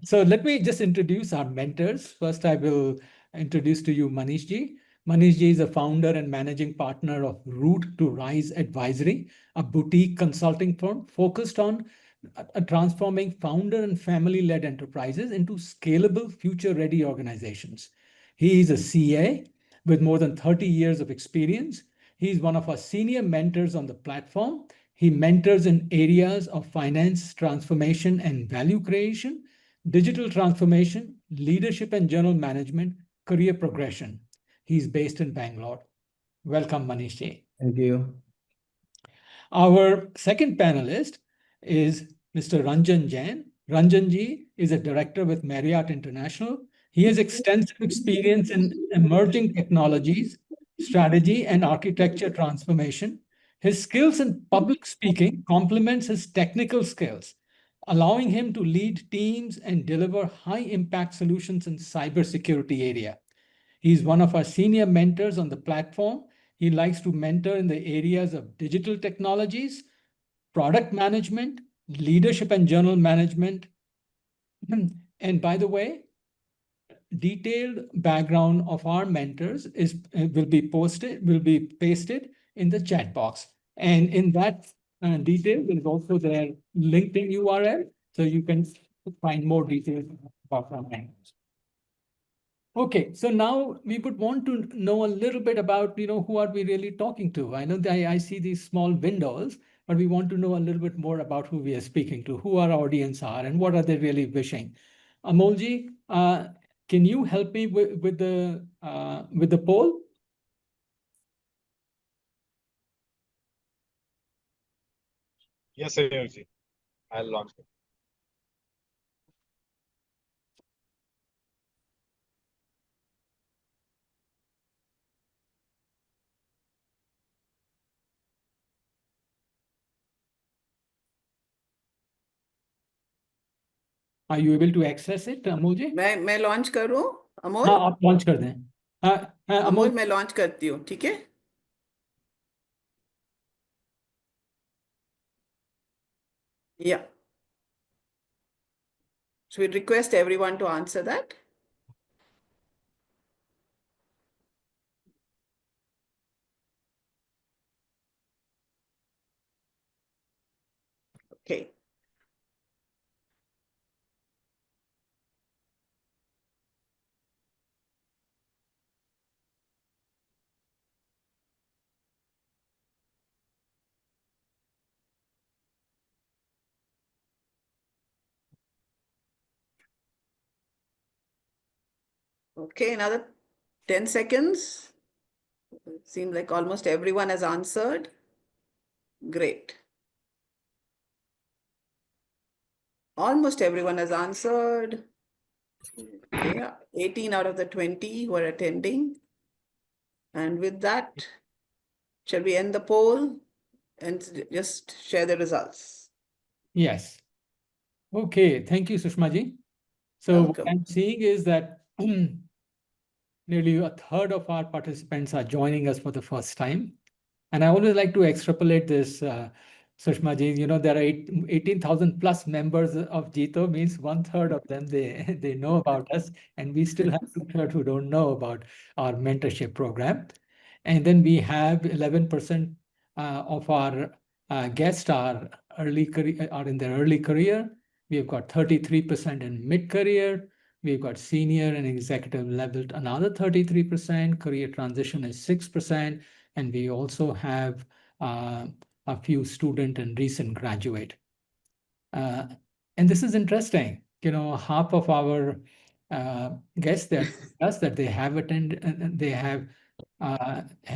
So let me just introduce our mentors. First, I will introduce to you Manish ji. Manish ji is a founder and managing partner of Route to Rise Advisory, a boutique consulting firm focused on transforming founder and family-led enterprises into scalable, future-ready organizations. He is a CA with more than 30 years of experience. He is one of our senior mentors on the platform. He mentors in areas of finance, transformation, and value creation, digital transformation, leadership and general management, career progression. He's based in Bangalore. Welcome, Manish ji. Thank you. Our second panelist is Mr. Ranjan Jain. Ranjan ji is a director with Marriott International. He has extensive experience in emerging technologies, strategy, and architecture transformation. His skills in public speaking complements his technical skills, allowing him to lead teams and deliver high-impact solutions in cybersecurity area. He's one of our senior mentors on the platform. He likes to mentor in the areas of digital technologies, product management, leadership and general management. And by the way, detailed background of our mentors will be pasted in the chat box. And in that detail, there is also their LinkedIn URL, so you can find more details about our mentors. Okay, so now we would want to know a little bit about, who are we really talking to? I know that I see these small windows, but we want to know a little bit more about who we are speaking to, who our audience are, and what are they really wishing. Amolji, can you help me with the poll? Yes, Sayurji. I'll launch it. Are you able to access it, Amolji? मैं launch करूं अमोल? हाँ, आप launch कर दें. अमोल मैं launch करती हूँ, ठीक है? Yeah. So we request everyone to answer that. Okay. Okay, another 10 seconds. It seems like almost everyone has answered. Great. Almost everyone has answered. Yeah, 18 out of the 20 who are attending. And with that, shall we end the poll and just share the results? Yes. Okay, thank you, Sushma ji. So what I'm seeing is that nearly a third of our participants are joining us for the first time. And I always like to extrapolate this, Sushma ji. There are 18,000 plus members of JITO, means 1/3 of them, they know about us. And we still have 2/3 who don't know about our mentorship program. And then we have 11% of our guests are in their early career. We've got 33% in mid-career. We've got senior and executive level, another 33%. Career transition is 6%. And we also have a few student and recent graduate. And this is interesting. Half of our guests that they have attended, they have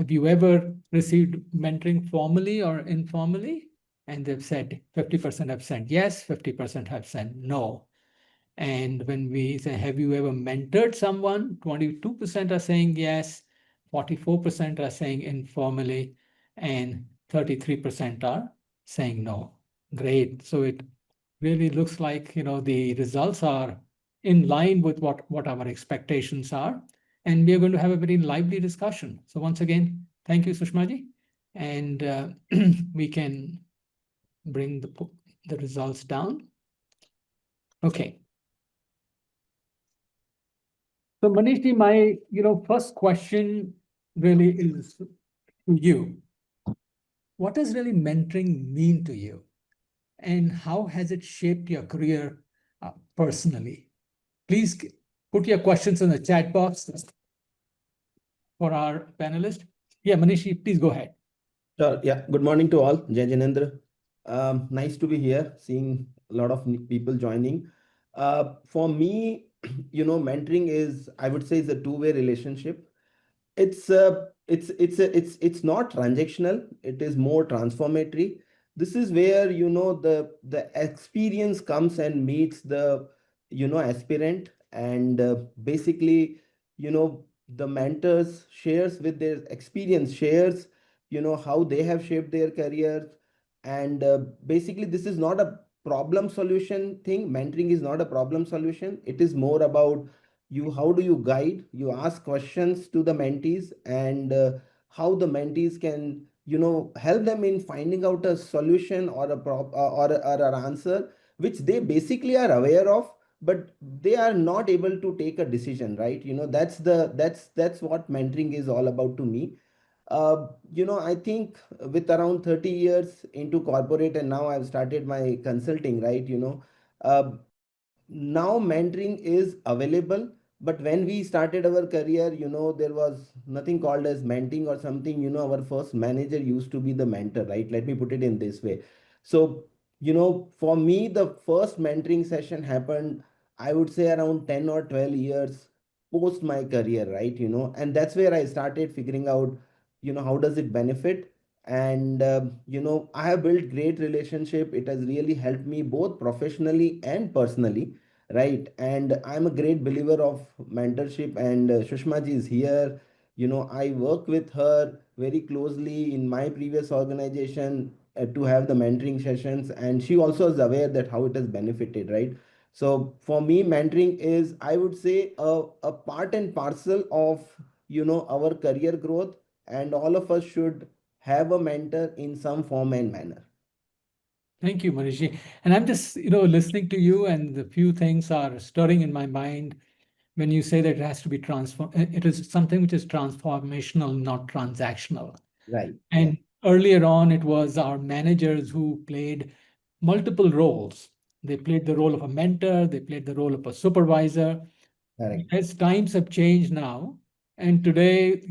you ever received mentoring formally or informally? And they've said 50% have said yes, 50% have said no. And when we say, have you ever mentored someone? 22% are saying yes, 44% are saying informally, and 33% are saying no. Great. So it really looks like, the results are in line with what our expectations are. And we are going to have a very lively discussion. So once again, thank you, Sushma ji. And we can bring the results down. Okay. So Manish, my first question really is to you. What does really mentoring mean to you, and how has it shaped your career personally? Please put your questions in the chat box for our panelist. Yeah, Manish, please go ahead. Sure. Yeah. Good morning to all. Jai Jinendra. Nice to be here, seeing a lot of people joining. For me, mentoring is, I would say, is a two-way relationship. It's not transactional. It is more transformatory. This is where the experience comes and meets the aspirant, and basically the mentors shares with their experience, shares how they have shaped their careers. And basically this is not a problem solution thing. Mentoring is not a problem solution. It is more about you, how do you guide, you ask questions to the mentees, and how the mentees can help them in finding out a solution or a or an answer which they basically are aware of, but they are not able to take a decision, right? That's what mentoring is all about to me. I think with around 30 years into corporate, and now I've started my consulting, right? Uh, Now mentoring is available, but when we started our career, there was nothing called as mentoring or something. Our first manager used to be the mentor, right? Let me put it in this way. So, for me, the first mentoring session happened, I would say, around 10 or 12 years post my career, right? And that's where I started figuring out, how does it benefit? And I have built great relationship. It has really helped me both professionally and personally, right? And I'm a great believer of mentorship, and Shushma ji is here. I work with her very closely in my previous organization to have the mentoring sessions, and she also is aware that how it has benefited, right? So for me, mentoring is, I would say, a part and parcel of our career growth, and all of us should have a mentor in some form and manner. Thank you, Manishi. And I'm just, listening to you, and the few things are stirring in my mind when you say that it has to be it is something which is transformational, not transactional. Right. And earlier on, it was our managers who played multiple roles. They played the role of a mentor, they played the role of a supervisor. Correct. As times have changed now, and today,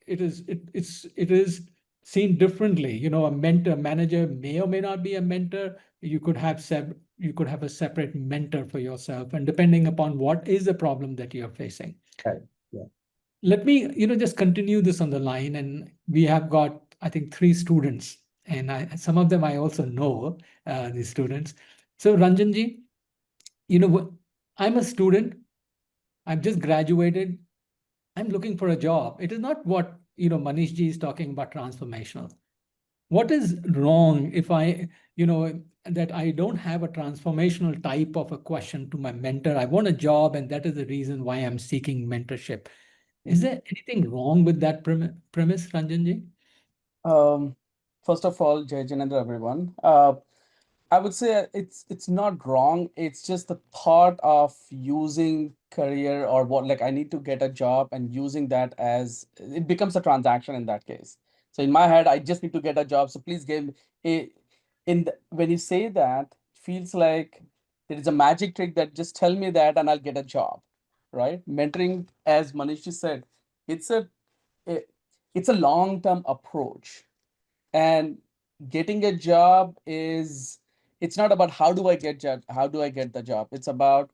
it is seen differently. A mentor manager may or may not be a mentor. You could have a separate mentor for yourself, and depending upon what is the problem that you're facing. Right. Yeah. Let me, just continue this on the line, and we have got, I think, three students, and some of them I also know, these students. So Ranjanji, I'm a student. I've just graduated. I'm looking for a job. It is not what, Manish ji is talking about transformational. What is wrong if that I don't have a transformational type of a question to my mentor? I want a job, and that is the reason why I'm seeking mentorship. Is there anything wrong with that premise, Ranjan ji? Um, First of all, Jai Jinendra, everyone. I would say it's not wrong. It's just the thought of using career or what, like I need to get a job and using that as it becomes a transaction in that case. So in my head, I just need to get a job. So please give a when you say that, feels like there is a magic trick that just tell me that and I'll get a job, right? Mentoring, as Manish ji said, it's it, it's a long-term approach, and getting a job is, it's not about how do I get the job. It's about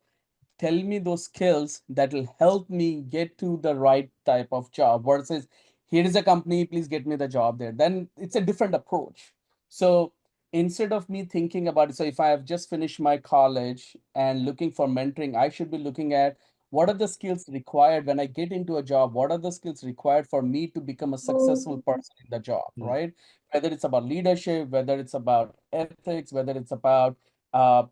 tell me those skills that will help me get to the right type of job versus here is a company, please get me the job there. Then it's a different approach. So instead of me thinking about it, so if I have just finished my college and looking for mentoring, I should be looking at what are the skills required when I get into a job, what are the skills required for me to become a successful person in the job, right? Whether it's about leadership, whether it's about ethics, whether it's about uh,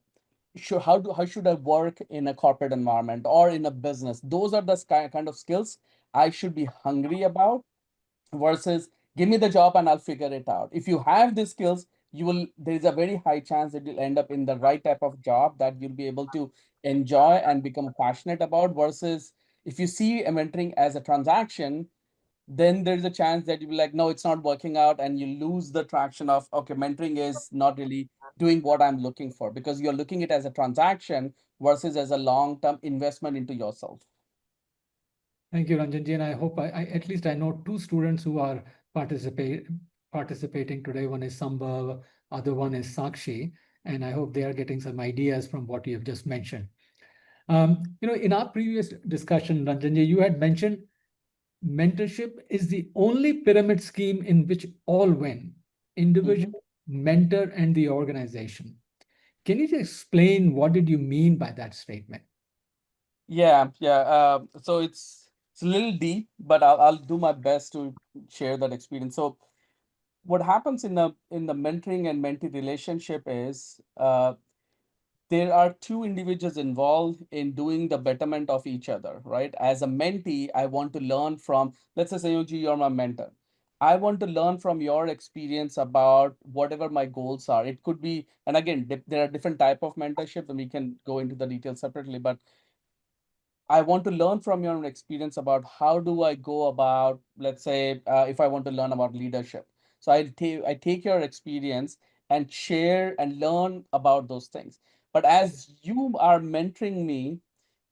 how should I work in a corporate environment or in a business? Those are the kind of skills I should be hungry about versus give me the job and I'll figure it out. If you have these skills, there is a very high chance that you'll end up in the right type of job that you'll be able to enjoy and become passionate about versus If you see a mentoring as a transaction, then there's a chance that you'll be like, no, it's not working out, and you lose the traction of, okay, mentoring is not really doing what I'm looking for, because you're looking at it as a transaction versus as a long-term investment into yourself. Thank you, Ranjan ji, and I hope at least I know two students who are participating today. One is Sambhav, other one is Sakshi, and I hope they are getting some ideas from what you have just mentioned. In our previous discussion, Ranjan ji, you had mentioned mentorship is the only pyramid scheme in which all win: individual, mentor, and the organization. Can you just explain what did you mean by that statement? Yeah. So it's a little deep, but I'll do my best to share that experience. So what happens in the mentoring and mentee relationship is, there are two individuals involved in doing the betterment of each other, right? As a mentee, I want to learn from, let's say, Sayuji, you're my mentor. I want to learn from your experience about whatever my goals are. It could be, and again, there are different type of mentorship, and we can go into the details separately, but I want to learn from your experience about how do I go about, let's say, if I want to learn about leadership. So I take your experience and share and learn about those things. But as you are mentoring me,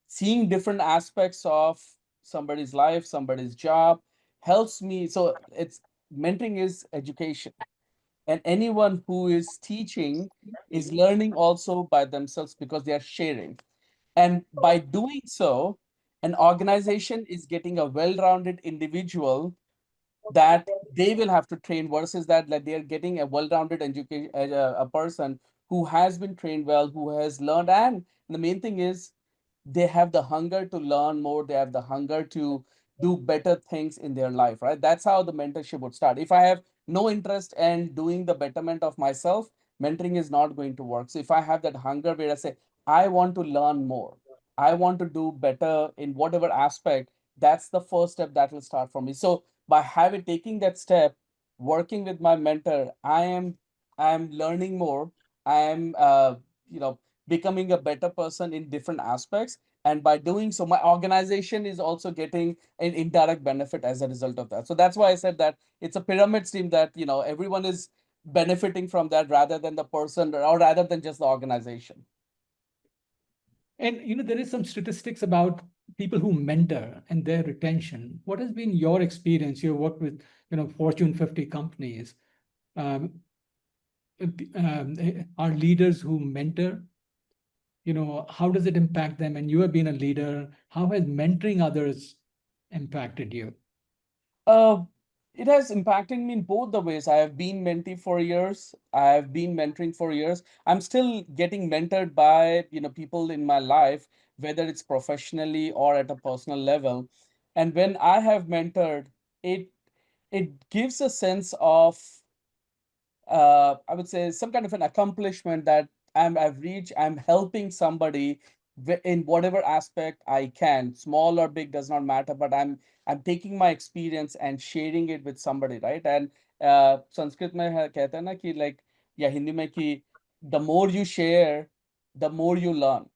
seeing different aspects of somebody's life, somebody's job helps me. So it's mentoring is education, and anyone who is teaching is learning also by themselves because they are sharing. And by doing so, an organization is getting a well-rounded individual that they will have to train, versus that they are getting a well-rounded education, a person who has been trained well, who has learned. And the main thing is they have the hunger to learn more, they have the hunger to do better things in their life, right? That's how the mentorship would start. If I have no interest in doing the betterment of myself, mentoring is not going to work. So if I have that hunger where I say, I want to learn more, I want to do better in whatever aspect, that's the first step that will start for me. So by having taking that step, working with my mentor, I am learning more. I am becoming a better person in different aspects, and by doing so, my organization is also getting an indirect benefit as a result of that. So that's why I said that it's a pyramid scheme, that everyone is benefiting from that, rather than the person, or rather than just the organization. And there is some statistics about people who mentor and their retention. What has been your experience? You work with Fortune 50 companies. Um, are leaders who mentor, how does it impact them? And you have been a leader. How has mentoring others impacted you? Uh, it has impacted me in both the ways. I have been mentee for years. I have been mentoring for years. I'm still getting mentored by people in my life, whether it's professionally or at a personal level. And when I have mentored, it it gives a sense of, I would say, some kind of an accomplishment, that I've reached. I'm helping somebody in whatever aspect I can, small or big does not matter. But I'm taking my experience and sharing it with somebody, right? And Sanskrit में कहते हैं ना कि like, या हिंदी में कि the more you share, the more you learn,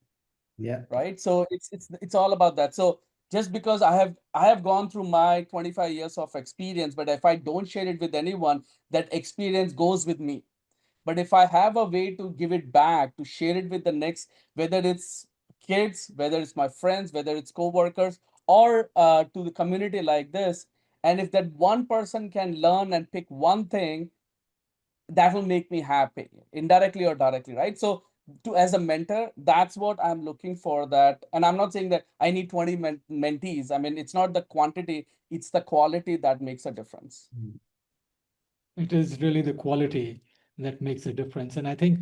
Yeah. right? So it's all about that. So just because I have gone through my 25 years of experience, but if I don't share it with anyone, that experience goes with me. But if I have a way to give it back, to share it with the next, whether it's kids, whether it's my friends, whether it's co-workers, or to the community like this, and if that one person can learn and pick one thing, that will make me happy, indirectly or directly, right? So to as a mentor, that's what I'm looking for. That, and I'm not saying that I need 20 mentees. I mean, it's not the quantity, it's the quality that makes a difference. It is really the quality that makes a difference. And I think,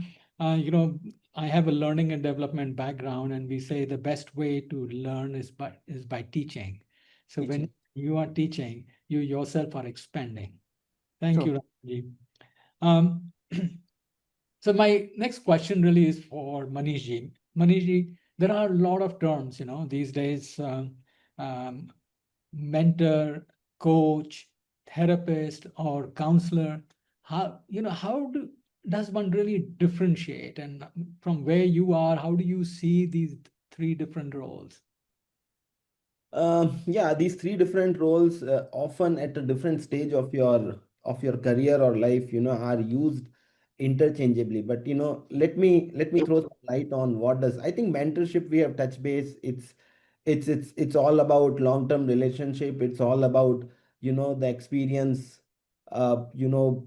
I have a learning and development background, and we say the best way to learn is by teaching. So when Teaching. you are teaching, you yourself are expanding. Thank True. you, Raji. Um, so my next question really is for Manish ji. Manish ji, there are a lot of terms, these days, um, mentor, coach, therapist, or counselor. How does one really differentiate? And from where you are, how do you see these three different roles? Yeah, these three different roles, often at a different stage of your career or life, are used interchangeably. But let me throw some light on what does. I think mentorship, we have touched base. It's all about long-term relationship. It's all about the experience. Uh, you know,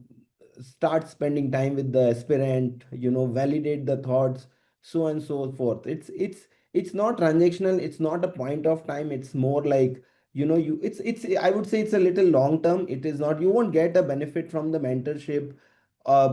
Start spending time with the aspirant. Validate the thoughts, so and so forth. It's not transactional, it's not a point of time, it's more like you it's I would say it's a little long term. It is not, you won't get a benefit from the mentorship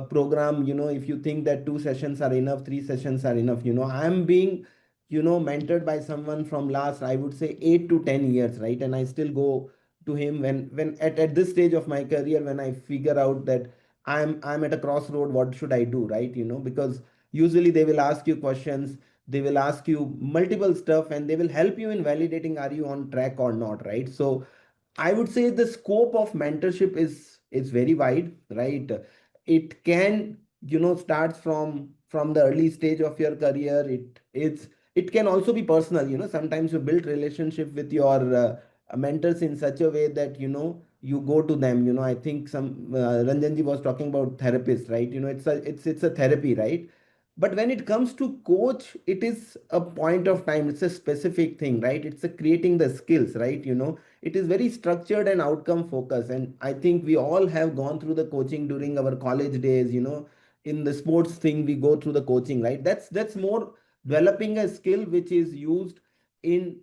program, if you think that 2 sessions are enough, 3 sessions are enough. I'm being mentored by someone from last, I would say, 8 to 10 years, right? And I still go to him when at this stage of my career, when I figure out that I'm at a crossroad, what should I do, right? Because usually they will ask you questions, they will ask you multiple stuff, and they will help you in validating are you on track or not, right? So I would say the scope of mentorship is very wide, right? It can starts from the early stage of your career. It can also be personal. Sometimes you build relationship with your mentors in such a way that you go to them. I think some Ranjanji was talking about therapist, right? It's a therapy, right? But when it comes to coach, it is a point of time, it's a specific thing, right? It's a creating the skills, right? It is very structured and outcome focused. And I think we all have gone through the coaching during our college days. In the sports thing, we go through the coaching, right? That's more developing a skill which is used in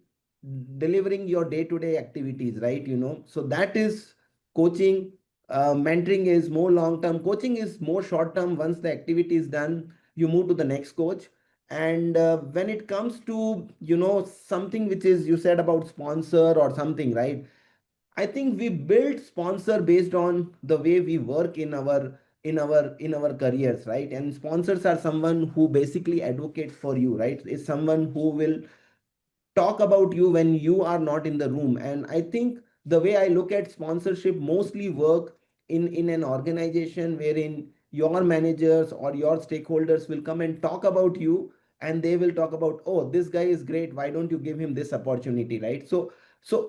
delivering your day-to-day activities, right? So that is coaching. Mentoring is more long term, coaching is more short term. Once the activity is done, you move to the next coach. And when it comes to something which is, you said about sponsor or something, right? I think we build sponsor based on the way we work in our careers, right? And sponsors are someone who basically advocates for you, right? Is someone who will talk about you when you are not in the room. And I think the way I look at sponsorship mostly work in an organization wherein your managers or your stakeholders will come and talk about you, and they will talk about, oh, this guy is great, why don't you give him this opportunity, right? So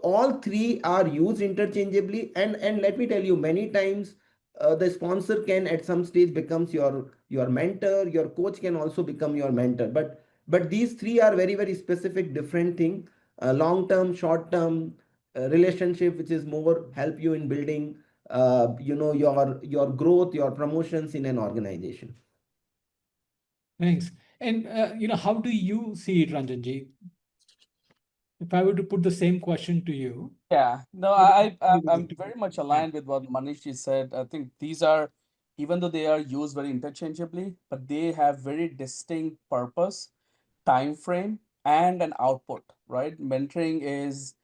all three are used interchangeably. And let me tell you, many times the sponsor can at some stage becomes your mentor, your coach can also become your mentor. But these three are very, very specific different thing. Long term, short term relationship, which is more help you in building your growth, your promotions in an organization. Thanks. And how do you see it, Ranjanji? If I were to put the same question to you, Yeah, no, what I'm very much aligned with what Manish ji said. I think these are, even though they are used very interchangeably, but they have very distinct purpose, time frame, and an output, right? Mentoring is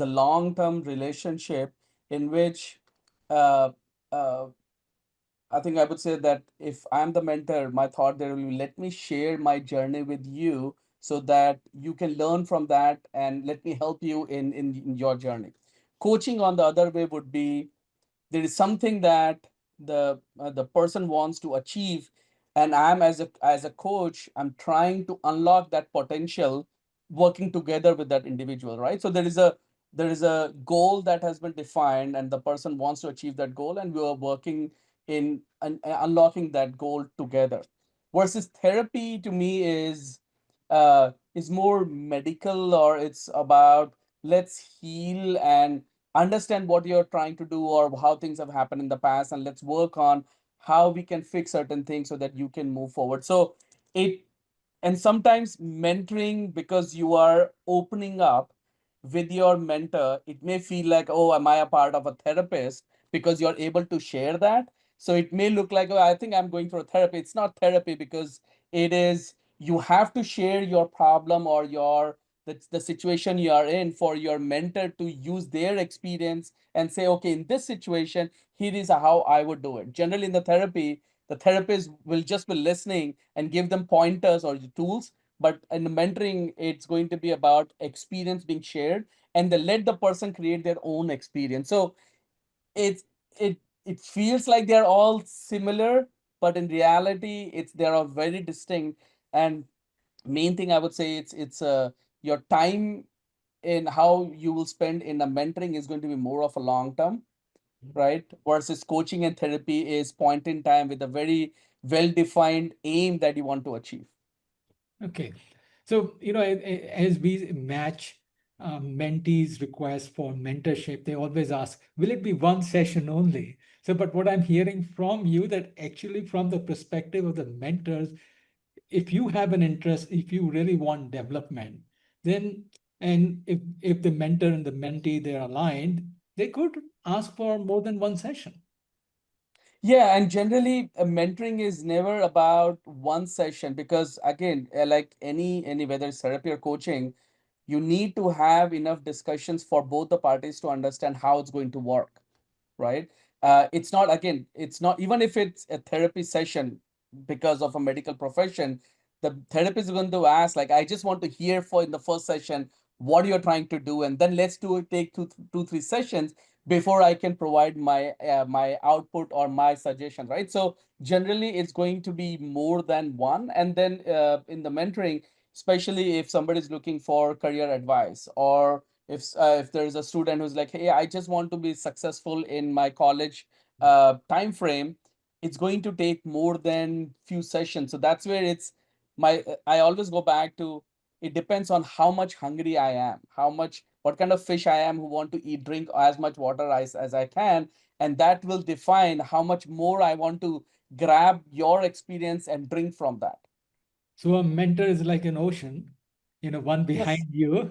a long-term relationship in which uh, uh, I think I would say that if I'm the mentor, my thought there will be, let me share my journey with you so that you can learn from that and let me help you in your journey. Coaching on the other way would be, there is something that the person wants to achieve, and I'm as a coach, I'm trying to unlock that potential, working together with that individual, right? So there is a goal that has been defined and the person wants to achieve that goal, and we are working in unlocking that goal together. Versus therapy to me is more medical, or it's about, let's heal and understand what you're trying to do or how things have happened in the past, and let's work on how we can fix certain things so that you can move forward. So it and sometimes mentoring, because you are opening up with your mentor, it may feel like, oh, am I a part of a therapist, because you're able to share that. So it may look like, oh, I think I'm going for a therapy. It's not therapy, because it is, you have to share your problem or the situation you are in for your mentor to use their experience and say, okay, in this situation, here is how I would do it. Generally in the therapy, the therapist will just be listening and give them pointers or tools. But in the mentoring, it's going to be about experience being shared, and they let the person create their own experience. So it's it feels like they're all similar, but in reality, they're all very distinct. And main thing I would say, it's your time in how you will spend in a mentoring is going to be more of a long term, right? Versus coaching and therapy is point in time with a very well defined aim that you want to achieve. Okay. So, as we match mentees' requests for mentorship, they always ask, will it be one session only? So, but what I'm hearing from you that actually from the perspective of the mentors, if you have an interest, if you really want development, then and if the mentor and the mentee they're aligned, they could ask for more than one session. Yeah, and generally, mentoring is never about one session because again, like any whether it's therapy or coaching, you need to have enough discussions for both the parties to understand how it's going to work, right? It's not, again, it's not, even if it's a therapy session because of a medical profession, the therapist is going to ask, like, I just want to hear for in the first session what you're trying to do, and then let's take two, 3 sessions before I can provide my output or my suggestion, right? So generally, it's going to be more than one, and then in the mentoring, especially if somebody is looking for career advice, or if there is a student who's like, hey, I just want to be successful in my college time frame, it's going to take more than few sessions. So that's where it's I always go back to, it depends on how much hungry I am, what kind of fish I am who want to eat, drink as much water as I can, and that will define how much more I want to grab your experience and drink from that. So a mentor is like an ocean, one Yes, behind you,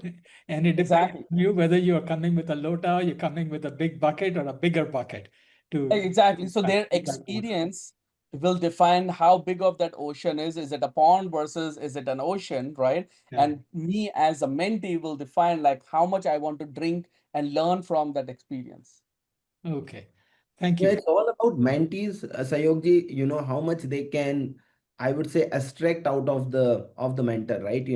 and it depends exactly. on you whether you're coming with a lota, you're coming with a big bucket or a bigger bucket to Exactly. So their take that water. experience will define how big of that ocean is. Is it a pond versus is it an ocean, right? Yeah. And me as a mentee will define like how much I want to drink and learn from that experience. Okay. Thank Yeah, you. it's all about mentees, Sayogji, how much they can, I would say, extract out of the mentor, right?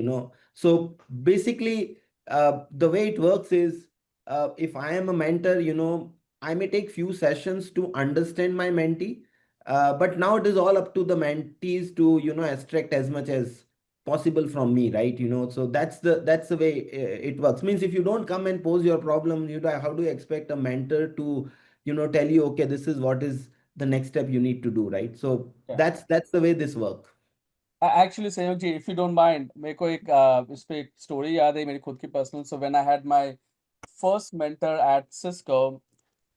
So basically, the way it works is, if I am a mentor, I may take few sessions to understand my mentee, but now it is all up to the mentees to, extract as much as possible from me, right? So that's the way it works. Means if you don't come and pose your problem, how do you expect a mentor to tell you, okay, this is what is the next step you need to do, right? So Yeah. that's the way this works. Actually, Sayok ji, if you don't mind, मेरे को एक इस पे एक story याद है मेरी खुद की personal. So when I had my first mentor at Cisco,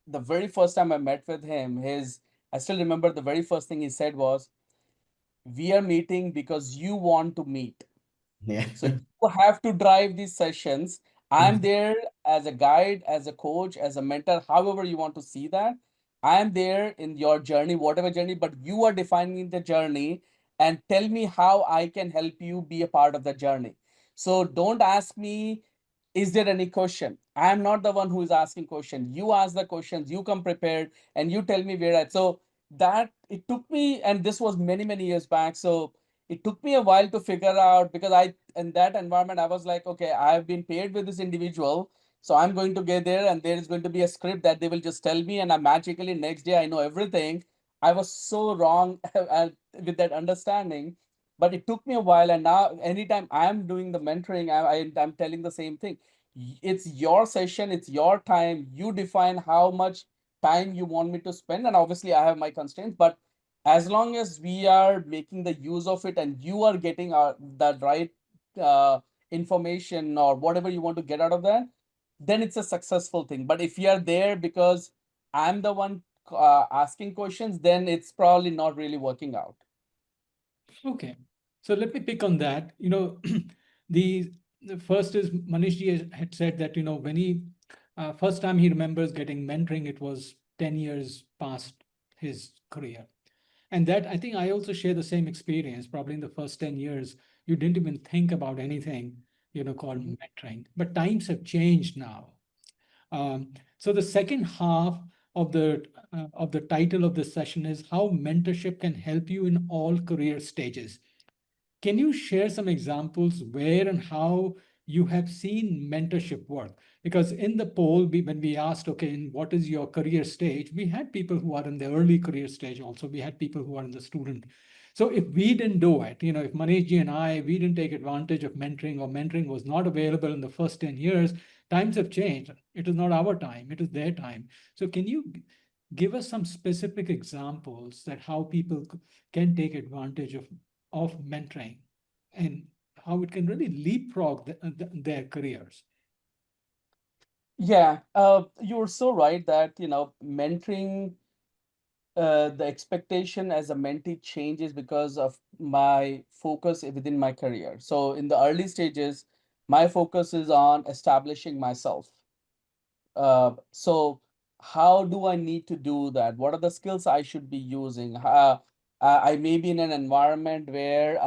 the very first time I met with him, I still remember the very first thing he said was, "We are meeting because you want to meet." Yeah. So you have to drive these sessions. I'm there as a guide, as a coach, as a mentor, however you want to see that. I'm there in your journey, whatever journey, but you are defining the journey and tell me how I can help you be a part of the journey. So don't ask me, is there any question? I'm not the one who is asking question. You ask the questions, you come prepared, and you tell me where at. So that it took me, and this was many, many years back. So it took me a while to figure out, because in that environment I was like, okay, I've been paired with this individual, so I'm going to get there and there is going to be a script that they will just tell me, and I magically next day I know everything. I was so wrong with that understanding, but it took me a while, and now anytime I'm doing the mentoring, I'm telling the same thing. It's your session, it's your time, you define how much time you want me to spend, and obviously I have my constraints, but as long as we are making the use of it and you are getting the right uh, information or whatever you want to get out of that, then it's a successful thing. But if you are there because I'm the one asking questions, then it's probably not really working out. Okay. So let me pick on that. The, the first is Manish ji had said that, when he first time he remembers getting mentoring, it was 10 years past his career. And that I think I also share the same experience. Probably in the first 10 years, you didn't even think about anything, called mentoring. But times have changed now. So the second half of the title of this session is how mentorship can help you in all career stages. Can you share some examples where and how you have seen mentorship work. Because in the poll, when we asked, okay, and what is your career stage, we had people who are in the early career stage also. We had people who are in the student. So if we didn't do it, if Manish ji and we didn't take advantage of mentoring, or mentoring was not available in the first 10 years, times have changed. It is not our time, it is their time. So can you give us some specific examples that how people can take advantage of mentoring and how it can really leapfrog their careers? Yeah, you're so right that, mentoring, the expectation as a mentee changes because of my focus within my career. So in the early stages, my focus is on establishing myself. So how do I need to do that? What are the skills I should be using? I may be in an environment where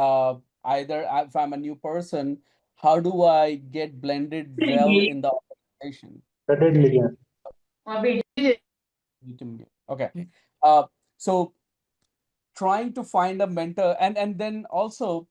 either if I'm a new person, how do I get blended well in the organization? Need to mute. Okay. Yeah. So trying to find a mentor, and then also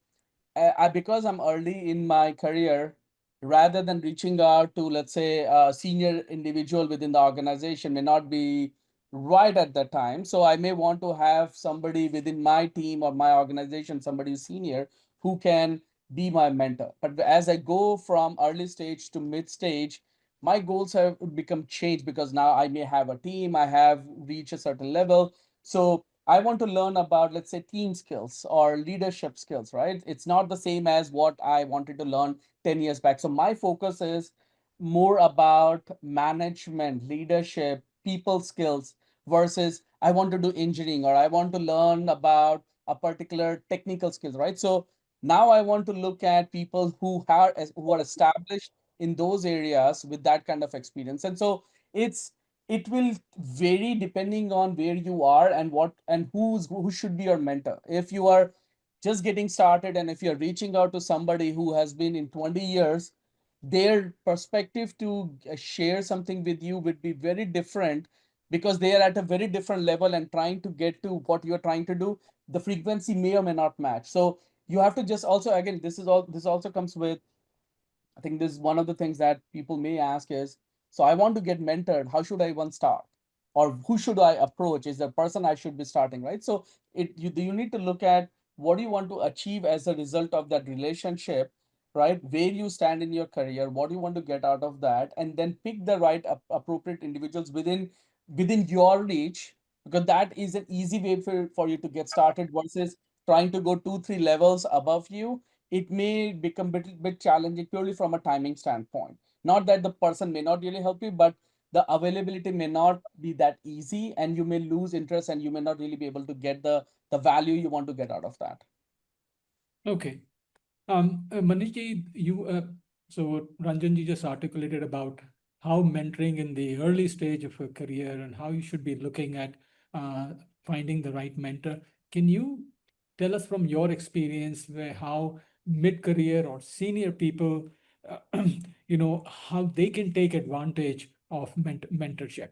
because I'm early in my career, rather than reaching out to, let's say, a senior individual within the organization may not be right at that time. So I may want to have somebody within my team or my organization, somebody who's senior, who can be my mentor. But as I go from early stage to mid stage, my goals have become changed because now I may have a team, I have reached a certain level. So I want to learn about, let's say, team skills or leadership skills, right? It's not the same as what I wanted to learn 10 years back. So my focus is more about management, leadership, people skills versus I want to do engineering or I want to learn about a particular technical skills, right? So now I want to look at people who are established in those areas with that kind of experience. And so it will vary depending on where you are and what and who should be your mentor. If you are just getting started and if you're reaching out to somebody who has been in 20 years, their perspective to share something with you would be very different because they are at a very different level and trying to get to what you're trying to do. The frequency may or may not match. So you have to just also, again, this also comes with, I think this is one of the things that people may ask is, so I want to get mentored. How should I even start? Or who should I approach? Is the person I should be starting, right? So you need to look at what do you want to achieve as a result of that relationship, right? Where you stand in your career, what do you want to get out of that, and then pick the right appropriate individuals within your reach, because that is an easy way for you to get started versus trying to go 2-3 levels above you. It may become a bit challenging purely from a timing standpoint. Not that the person may not really help you, but the availability may not be that easy and you may lose interest and you may not really be able to get the value you want to get out of that. Okay. Manish ji, so Ranjan ji just articulated about how mentoring in the early stage of a career and how you should be looking at finding the right mentor. Can you tell us from your experience how mid-career or senior people, how they can take advantage of mentorship?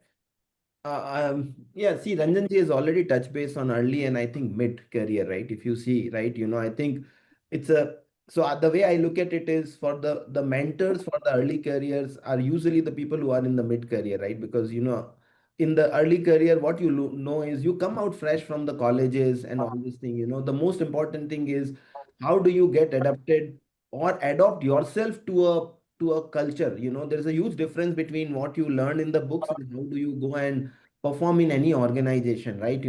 Yeah, see, Ranjan ji has already touched base on early and I think mid career, right? If you see, right, I think it's a so the way I look at it is for the mentors for the early careers are usually the people who are in the mid career, right? Because in the early career, what you know is you come out fresh from the colleges and all this thing. The most important thing is how do you get adapted or adopt yourself to a culture. There's a huge difference between what you learn in the books and how do you go and perform in any organization, right?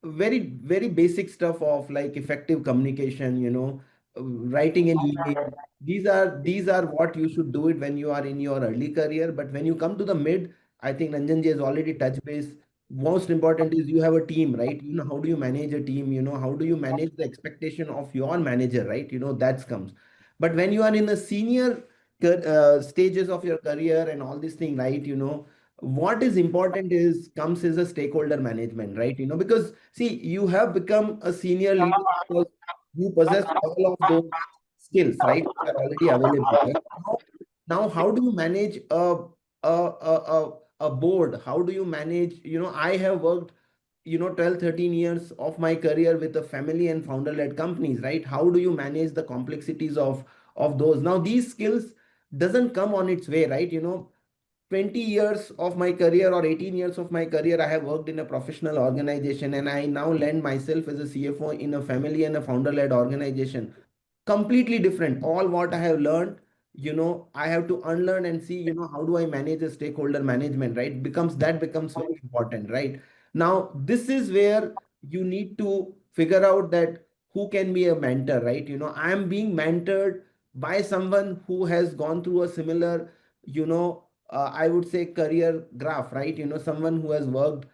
Very very basic stuff of like effective communication, writing an email. These are what you should do it when you are in your early career. But when you come to the mid, I think Ranjan ji has already touched base. Most important is you have a team, right? How do you manage a team? How do you manage the expectation of your manager, right? That comes. But when you are in the senior stages of your career and all this thing, right? What is important is comes as a stakeholder management, right? Because see, you have become a senior leader because you possess all of those skills, right? Which are already available, right? Now how do you manage a board? How do you manage? I have worked 12 13 years of my career with a family and founder led companies, right? How do you manage the complexities of those? Now these skills doesn't come on its way, right? 20 years of my career or 18 years of my career, I have worked in a professional organization, and I now land myself as a CFO in a family and a founder led organization. Completely different. All what I have learned, I have to unlearn and see, how do I manage a stakeholder management, right? Becomes very important, right? Now, this is where you need to figure out that who can be a mentor, right? I am being mentored by someone who has gone through a similar, I would say career graph, right? Someone who has worked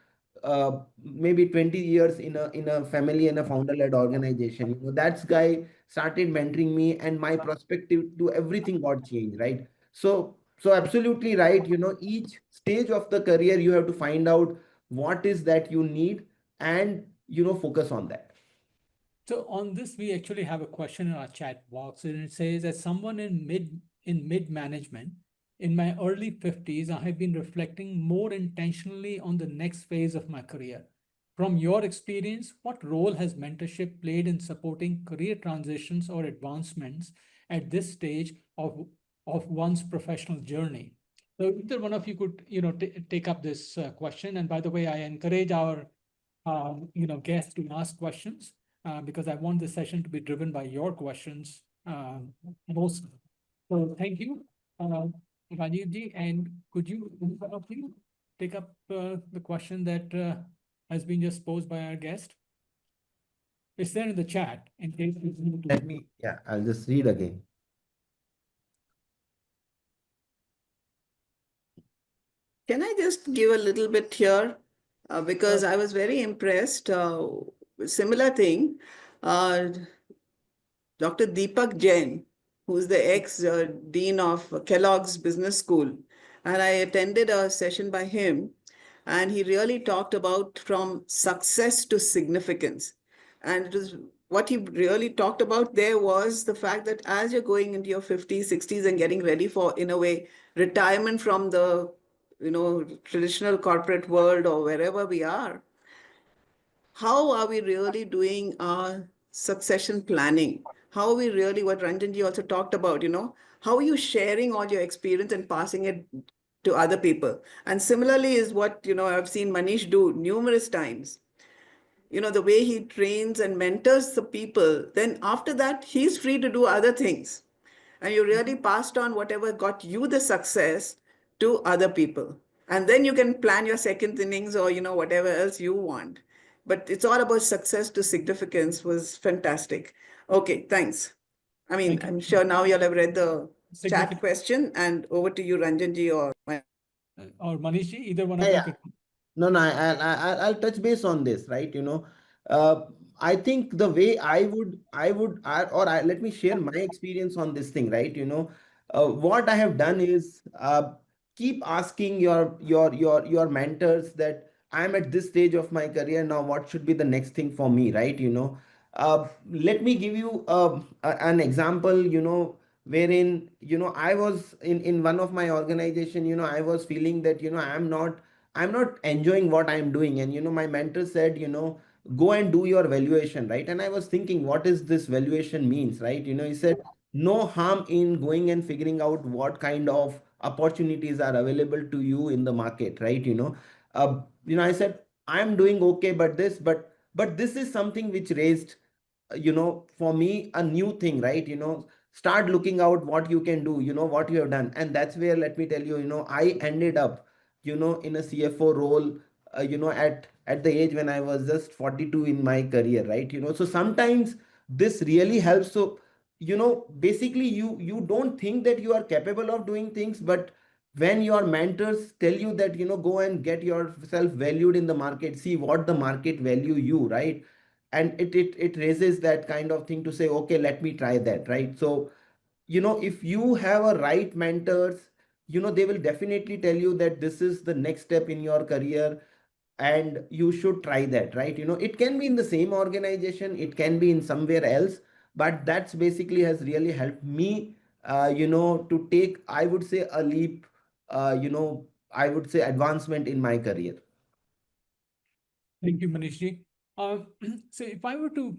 maybe 20 years in a family and a founder led organization. That guy started mentoring me, and my perspective to everything got changed, right? So absolutely right. Each stage of the career you have to find out what is that you need, and focus on that. So on this, we actually have a question in our chat box, and it says, as someone in mid management, in my early 50s, I have been reflecting more intentionally on the next phase of my career. From your experience, what role has mentorship played in supporting career transitions or advancements at this stage of one's professional journey? So either one of you could, take up this question. And by the way, I encourage our guests to ask questions because I want the session to be driven by your questions mostly. So thank you, Rajiv ji, and could you, one of you, take up the question that has been just posed by our guest? It's there in the chat in case you need to. Yeah, I'll just read again. Can I just give a little bit here? Because I was very impressed. Similar thing. Dr. Deepak Jain, who's the ex-dean of Kellogg's Business School. And I attended a session by him, and he really talked about from success to significance. And it was what he really talked about there was the fact that as you're going into your 50s, 60s and getting ready for, in a way, retirement from the traditional corporate world or wherever we are, how are we really doing our succession planning? How are we really, what Ranjanji also talked about, how are you sharing all your experience and passing it to other people? And similarly is what, I've seen Manish do numerous times. The way he trains and mentors the people, then after that, he's free to do other things. And you really passed on whatever got you the success to other people. And then you can plan your second innings or, whatever else you want. But it's all about success to significance was fantastic. Okay, thanks. I mean, I'm sure now you'll have read the chat question, and over to you, Ranjanji or Manish ji, either one of you could. No, I'll touch base on this, right? I think the way let me share my experience on this thing, right? What I have done is keep asking your mentors that I'm at this stage of my career now. What should be the next thing for me, right? Let me give you an example. Wherein I was in one of my organization. I was feeling that I'm not enjoying what I'm doing. And my mentor said, go and do your valuation, right? And I was thinking, what is this valuation means, right? He said, no harm in going and figuring out what kind of opportunities are available to you in the market, right? I said, I'm doing okay, but this is something which raised for me a new thing, right? Start looking out what you can do, what you have done. And that's where, let me tell you, I ended up in a CFO role, at the age when I was just 42 in my career, right? So sometimes this really helps. So basically you don't think that you are capable of doing things, but when your mentors tell you that go and get yourself valued in the market, see what the market value you, right? And it raises that kind of thing to say, okay, let me try that, right? So if you have a right mentors, they will definitely tell you that this is the next step in your career, and you should try that, right? It can be in the same organization, it can be in somewhere else, but that's basically has really helped me to take, I would say, a leap, I would say, advancement in my career. Thank you, Manish ji. So if I were to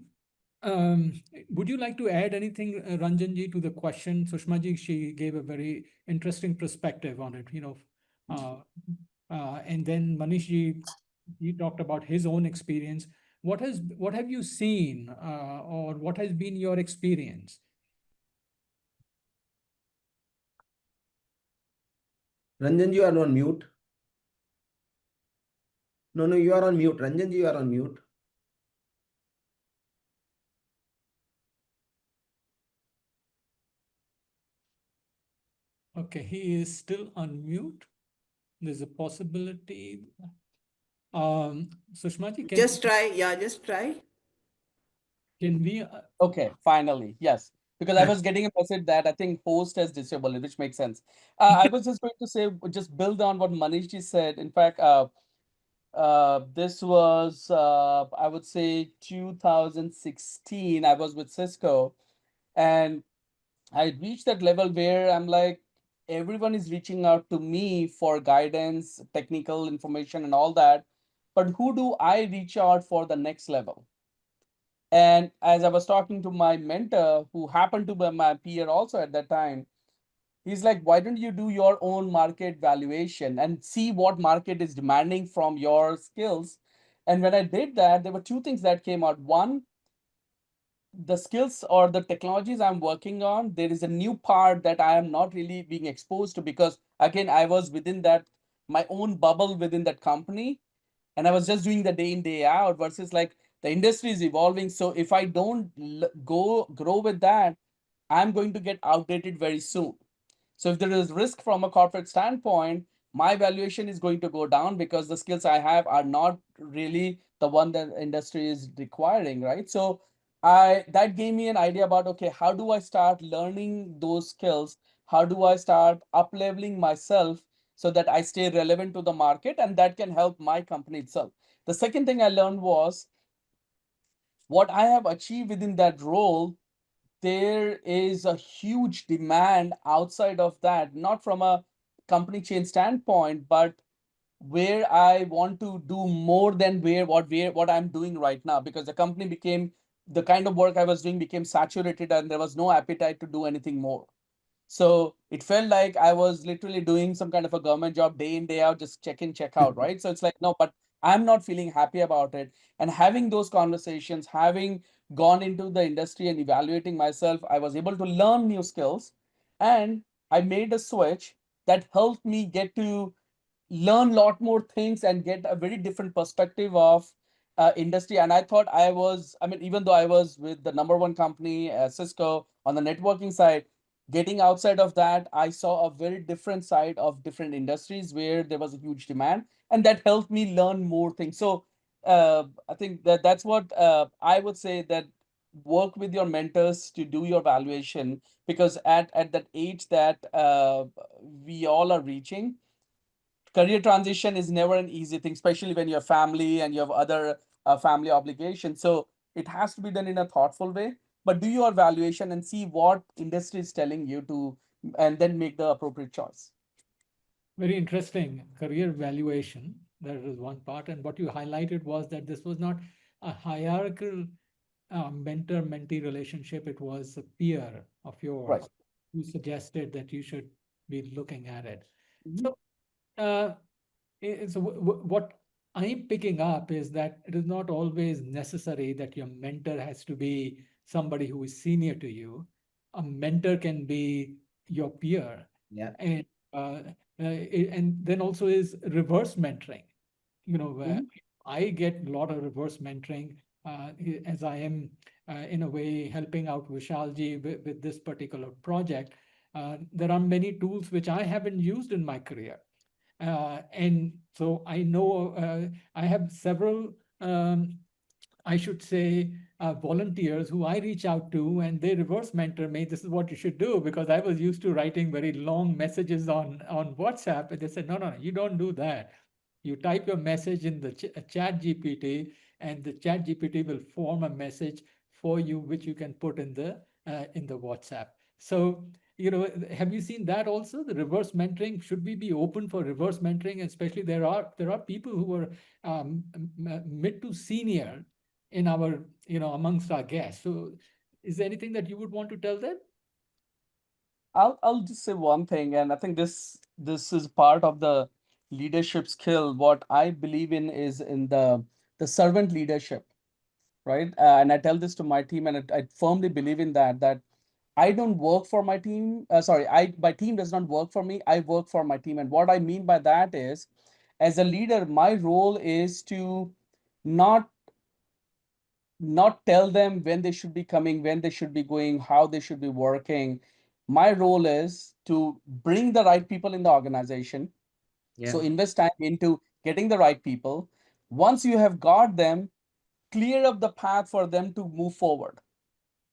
Would you like to add anything, Ranjanji, to the question? Sushmaji, she gave a very interesting perspective on it, and then Manishji, he talked about his own experience. What have you seen, or what has been your experience? Ranjan, you are on mute. No, you are on mute. Ranjan, you are on mute. Okay, he is still on mute. There's a possibility. Sushmaji, Just try. Yeah, just try. can we? Okay, finally, yes. Because I was getting a message that I think host has disabled it, which makes sense. I was just going to say, just build on what Manish ji said. In fact, this was, I would say, 2016. I was with Cisco, and I reached that level where I'm like, everyone is reaching out to me for guidance, technical information, and all that. But who do I reach out for the next level? And as I was talking to my mentor, who happened to be my peer also at that time, he's like, why don't you do your own market valuation and see what market is demanding from your skills? And when I did that, there were two things that came out. One, the skills or the technologies I'm working on, there is a new part that I am not really being exposed to, because again, I was within that my own bubble within that company, and I was just doing the day in, day out, versus like the industry is evolving. So if I don't go grow with that, I'm going to get outdated very soon. So if there is risk from a corporate standpoint, my valuation is going to go down because the skills I have are not really the one that industry is requiring, right? So I that gave me an idea about, okay, how do I start learning those skills? How do I start up leveling myself so that I stay relevant to the market, and that can help my company itself. The second thing I learned was what I have achieved within that role, there is a huge demand outside of that, not from a company chain standpoint, but where I want to do more than what I'm doing right now, because the company became, the kind of work I was doing became saturated, and there was no appetite to do anything more. So it felt like I was literally doing some kind of a government job day in, day out, just check in, check out, right? So it's like, no, but I'm not feeling happy about it. And having those conversations, having gone into the industry and evaluating myself, I was able to learn new skills. And I made a switch that helped me get to learn a lot more things and get a very different perspective of industry. And I thought I mean, even though I was with the number one company, Cisco, on the networking side, getting outside of that, I saw a very different side of different industries where there was a huge demand, and that helped me learn more things. So I think that's what I would say, that work with your mentors to do your valuation, because at that age that we all are reaching, career transition is never an easy thing, especially when you have family and you have other family obligations. So it has to be done in a thoughtful way. But do your valuation and see what industry is telling you to, and then make the appropriate choice. Very interesting career valuation. That is one part. And what you highlighted was that this was not a hierarchical mentor-mentee relationship. It was a peer of Right. yours who suggested that you should be looking at it. Mhm. So, uh, so what I'm picking up is that it is not always necessary that your mentor has to be somebody who is senior to you. A mentor can be your peer, Yeah. and and then also is reverse mentoring. Mhm. I get a lot of reverse mentoring as I am in a way helping out Vishalji with this particular project. There are many tools which I haven't used in my career. And so I know I have several, I should say, volunteers who I reach out to, and they reverse mentor me. This is what you should do, because I was used to writing very long messages on WhatsApp, and they said, no, you don't do that. You type your message in the chat GPT, and the chat GPT will form a message for you, which you can put in the WhatsApp. So, have you seen that also? The reverse mentoring, should we be open for reverse mentoring? Especially there are people who are mid to senior, in our, amongst our guests. So is there anything that you would want to tell them? I'll just say one thing, and I think this is part of the leadership skill. What I believe in is in the servant leadership, right? And I tell this to my team, and I firmly believe in that I don't work for my team. Sorry, I my team does not work for me. I work for my team, and what I mean by that is, as a leader, my role is to not not tell them when they should be coming, when they should be going, how they should be working. My role is to bring the right people in the organization. So Yeah. invest time into getting the right people. Once you have got them, clear up the path for them to move forward.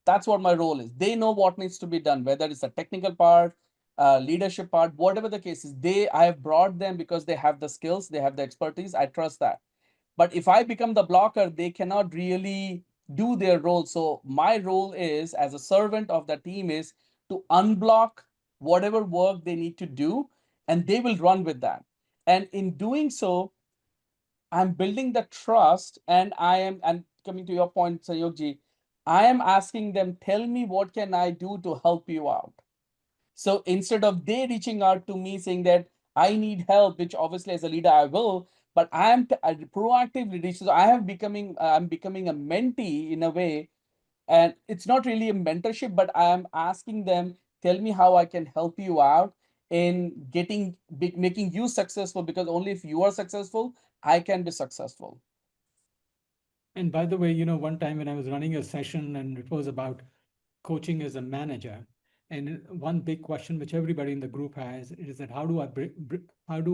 That's what my role is. They know what needs to be done, whether it's a technical part, leadership part, whatever the case is. I have brought them because they have the skills, they have the expertise. I trust that. But if I become the blocker, they cannot really do their role. So my role is, as a servant of the team, is to unblock whatever work they need to do, and they will run with that. And in doing so, I'm building the trust, and and coming to your point, Sayogji, I am asking them, tell me what can I do to help you out. So instead of they reaching out to me saying that I need help, which obviously as a leader I will, but I proactively reach. So I'm becoming a mentee in a way, and it's not really a mentorship, but I am asking them, tell me how I can help you out in making you successful, because only if you are successful, I can be successful. And by the way, one time when I was running a session and it was about coaching as a manager, and one big question which everybody in the group has is that how do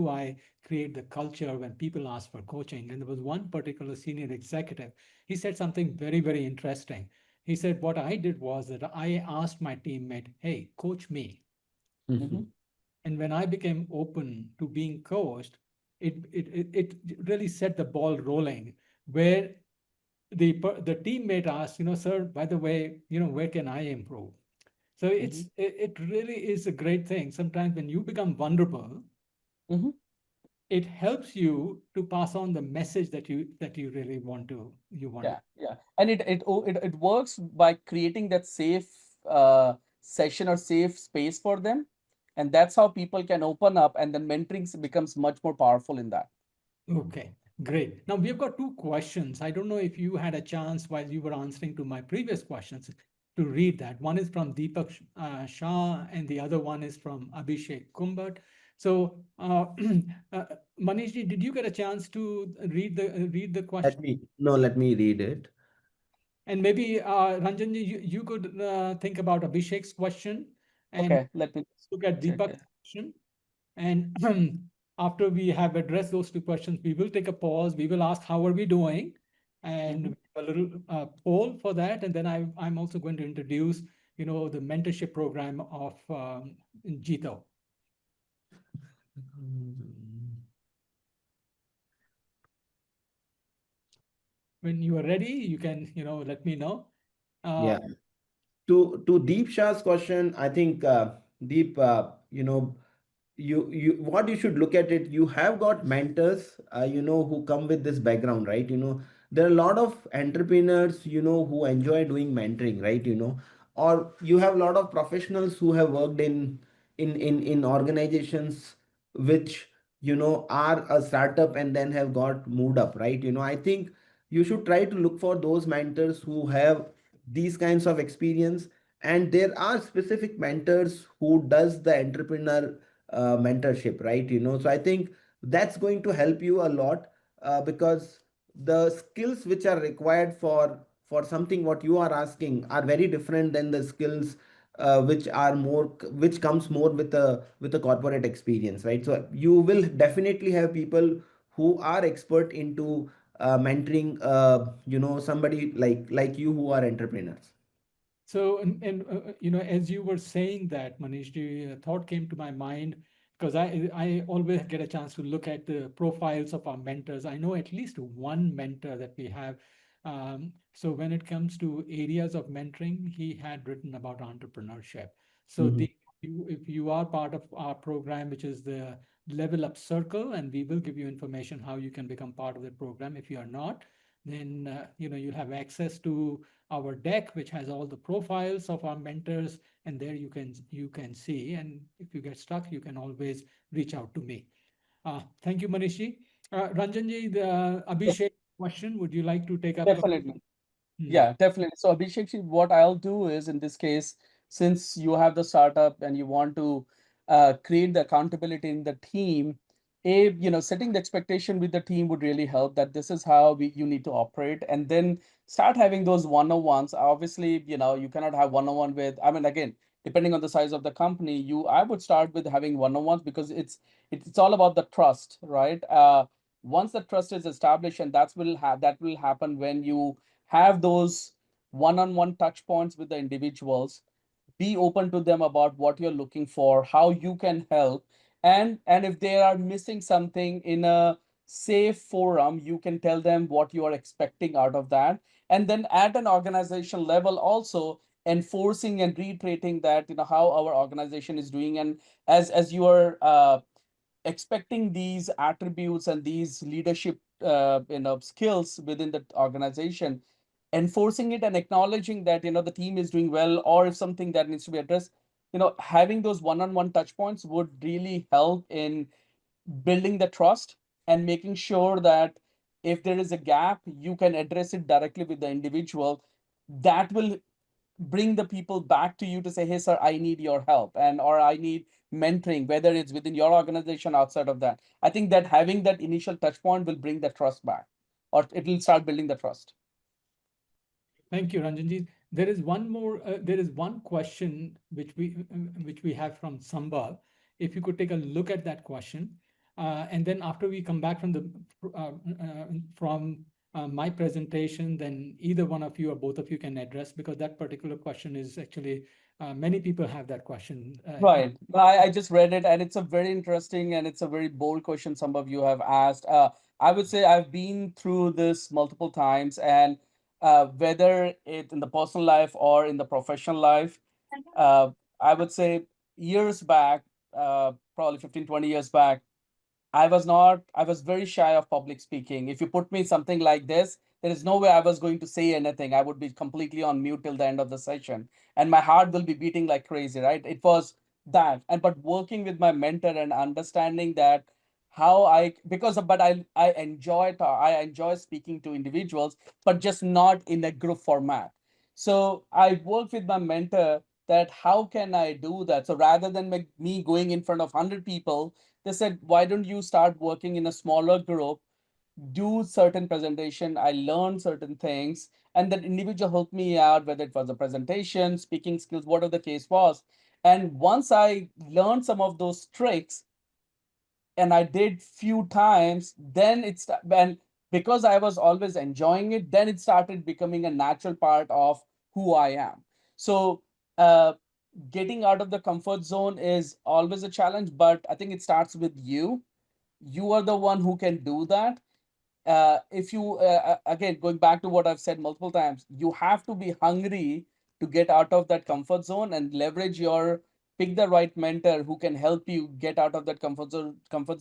I create the culture when people ask for coaching? And there was one particular senior executive. He said something very, very interesting. He said, what I did was that I asked my teammate, hey, coach me. Mhm. And when I became open to being coached, it really set the ball rolling, where the teammate asked, sir, by the way, where can I improve? So Mhm. it really is a great thing. Sometimes when you become vulnerable, Mhm. it helps you to pass on the message that you really want to. Yeah, yeah, and it works by creating that safe session or safe space for them, and that's how people can open up, and then mentoring becomes much more powerful in that. Okay, great. Now we've got two questions. I don't know if you had a chance while you were answering to my previous questions to read that. One is from Deepak Shah, and the other one is from Abhishek Kumbhat. So, uh, Manish ji, did you get a chance to read the question? Let me read it. And maybe Ranjan ji, you could think about Abhishek's question and Okay, let me look at check Deepak's it. question. And after we have addressed those two questions, we will take a pause. We will ask, how are we doing? And Mhm. we have a little poll for that. And then I'm also going to introduce, the mentorship program of JITO. When you are ready, you can, let me know. Uh, Yeah. To Deep Shah's question, I think Deep, you what you should look at it, you have got mentors who come with this background, right? There are a lot of entrepreneurs who enjoy doing mentoring, right? Or you have a lot of professionals who have worked in organizations which are a startup and then have got moved up, right? I think you should try to look for those mentors who have these kinds of experience, and there are specific mentors who does the entrepreneur mentorship, right? So I think that's going to help you a lot, because the skills which are required for something what you are asking are very different than the skills which comes more with a corporate experience, right? So you will definitely have people who are expert into mentoring somebody like you who are entrepreneurs. So, as you were saying that, Manish, the thought came to my mind because I always get a chance to look at the profiles of our mentors. I know at least one mentor that we have. So when it comes to areas of mentoring, he had written about entrepreneurship. So Mhm. if you are part of our program, which is the Level Up Circle, and we will give you information how you can become part of the program if you are not. then you'll have access to our deck, which has all the profiles of our mentors, and there you can see. And if you get stuck, you can always reach out to me. Thank you, Manishi. Ranjanji, the Abhishek question, would you like to take up? Definitely. Yeah, definitely. So Abhishek, what I'll do is in this case, since you have the startup and you want to create the accountability in the team, setting the expectation with the team would really help that this is how you need to operate, and then start having those one-on-ones. Obviously, you cannot have one-on-one with, I mean, again, depending on the size of the company, I would start with having one-on-ones because it's all about the trust, right? Once the trust is established, and that will happen when you have those one-on-one touch points with the individuals, be open to them about what you're looking for, how you can help, and if they are missing something in a safe forum, you can tell them what you are expecting out of that. And then at an organization level also enforcing and reiterating that how our organization is doing, and as you are expecting these attributes and these leadership skills within the organization, enforcing it and acknowledging that the team is doing well, or if something that needs to be addressed, having those one-on-one touch points would really help in building the trust and making sure that if there is a gap, you can address it directly with the individual. That will bring the people back to you to say, hey sir, I need your help, and or I need mentoring, whether it's within your organization, outside of that. I think that having that initial touch point will bring the trust back, or it will start building the trust. Thank you, Ranjanji. There is one more. There is one question which we have from Samba. If you could take a look at that question, and then after we come back from my presentation, then either one of you or both of you can address, because that particular question is actually many people have that question. Right. I just read it, and it's a very interesting and it's a very bold question some of you have asked. I would say I've been through this multiple times, and whether it in the personal life or in the professional life, I would say years back, probably 15, 20 years back, I was very shy of public speaking. If you put me something like this, there is no way I was going to say anything. I would be completely on mute till the end of the session, and my heart will be beating like crazy, right? It was that. But working with my mentor and understanding that how I, because of, but I enjoy speaking to individuals, but just not in a group format. So I worked with my mentor that how can I do that? So rather than me going in front of 100 people, they said, why don't you start working in a smaller group, do certain presentation? I learned certain things, and that individual helped me out, whether it was a presentation, speaking skills, whatever the case was. And once I learned some of those tricks, and I did few times, then and because I was always enjoying it, then it started becoming a natural part of who I am. So uh, getting out of the comfort zone is always a challenge, but I think it starts with you. You are the one who can do that. If you again, going back to what I've said multiple times, you have to be hungry to get out of that comfort zone and leverage your, pick the right mentor who can help you get out of that comfort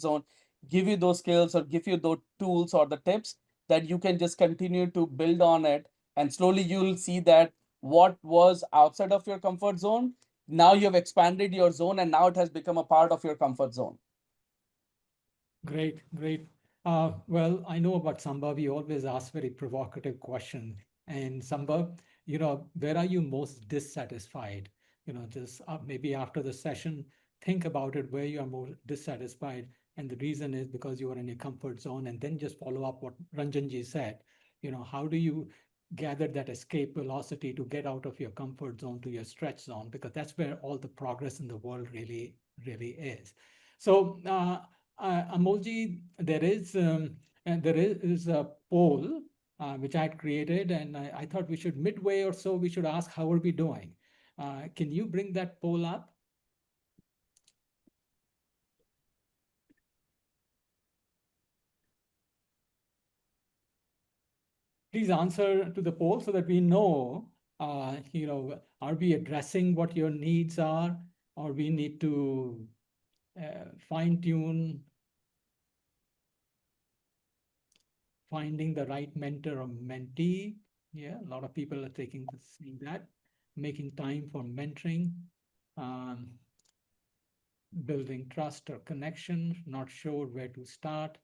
zone, give you those skills or give you those tools or the tips that you can just continue to build on it, and slowly you'll see that what was outside of your comfort zone, now you have expanded your zone and now it has become a part of your comfort zone. Great, great. Well, I know about Samba. We always ask very provocative question. And Samba, where are you most dissatisfied? Just maybe after the session, think about it where you are more dissatisfied. And the reason is because you are in a comfort zone. And then just follow up what Ranjanji said. How do you gather that escape velocity to get out of your comfort zone to your stretch zone? Because that's where all the progress in the world really, really is. So, Amolji, there is a poll which I had created, and I thought we should midway or so we should ask how are we doing. Can you bring that poll up? Please answer to the poll so that we know, are we addressing what your needs are, or we need to fine tune finding the right mentor or mentee. Yeah, a lot of people are saying that. Making time for mentoring, um, building trust or connection, not sure where to start.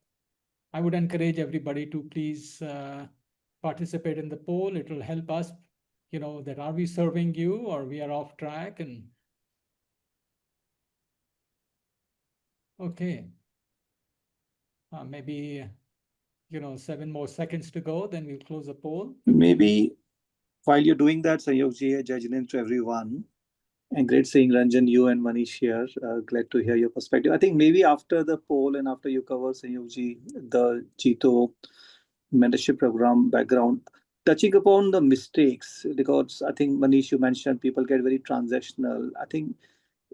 I would encourage everybody to please participate in the poll. It will help us, that are we serving you or we are off track? And okay, maybe 7 more seconds to go, then we'll close the poll. Maybe while you're doing that, Sayokji, Jain, to everyone, and great seeing Ranjan, you and Manish here. Glad to hear your perspective. I think maybe after the poll and after you cover, Sayokji, the JITO mentorship program background, touching upon the mistakes, because I think Manish, you mentioned people get very transactional. I think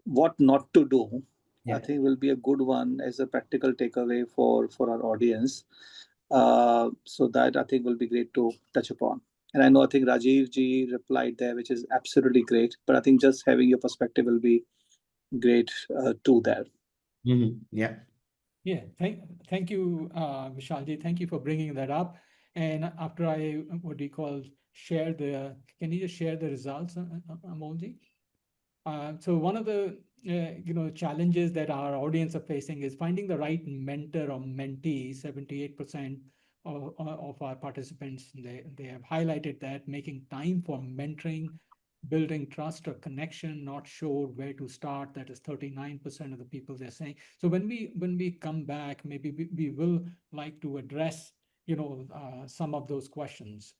what not to do, I think will be a good one as a practical takeaway for our audience. So that I think will be great to touch upon. And I know I think Rajiv ji replied there, which is absolutely great. But I think just having your perspective will be great too there. Yeah. Yeah, thank you, Vishalji. Thank you for bringing that up. And after I, what do you call, can you just share the results, Amolji? So one of the challenges that our audience are facing is finding the right mentor or mentee. 78% of our participants, they have highlighted that, making time for mentoring, building trust or connection, not sure where to start. That is 39% of the people they're saying. So when we come back, maybe we will like to address some of those questions.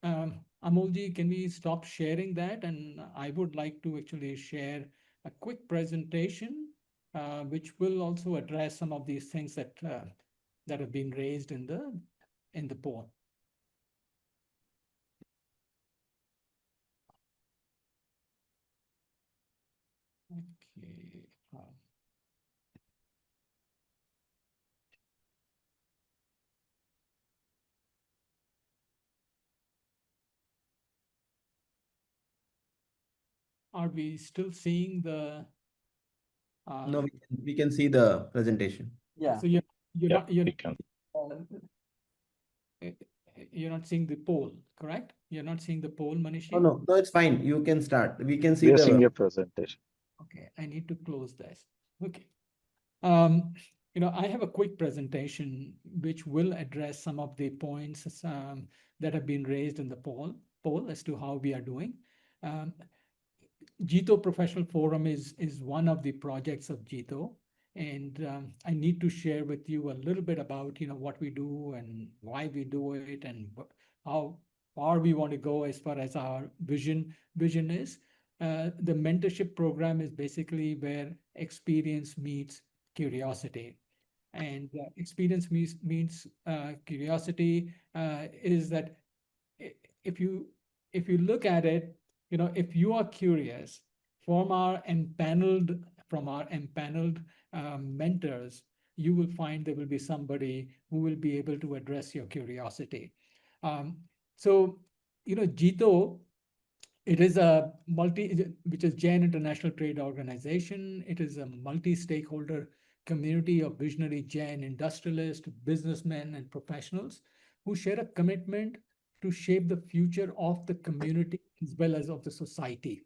Amolji, can we stop sharing that? And I would like to actually share a quick presentation, which will also address some of these things that have been raised in the poll. Okay. Are we still seeing the? No, we can see the presentation. Yeah. So you're Yeah, not we can. you're not seeing the poll, correct? You're not seeing the poll, Manish? Oh, no, it's fine. You can start. We can see We are the. seeing your presentation. Okay, I need to close this. Okay. I have a quick presentation which will address some of the points that have been raised in the poll as to how we are doing. JITO Professional Forum is one of the projects of JITO, and I need to share with you a little bit about what we do and why we do it and how far we want to go as far as our vision is. The mentorship program is basically where experience meets curiosity. And experience means curiosity is that if you look at it, if you are curious from our empaneled mentors, you will find there will be somebody who will be able to address your curiosity. So, JITO, it is a which is Jain International Trade Organization. It is a multi-stakeholder community of visionary Jain industrialists, businessmen, and professionals who share a commitment to shape the future of the community as well as of the society.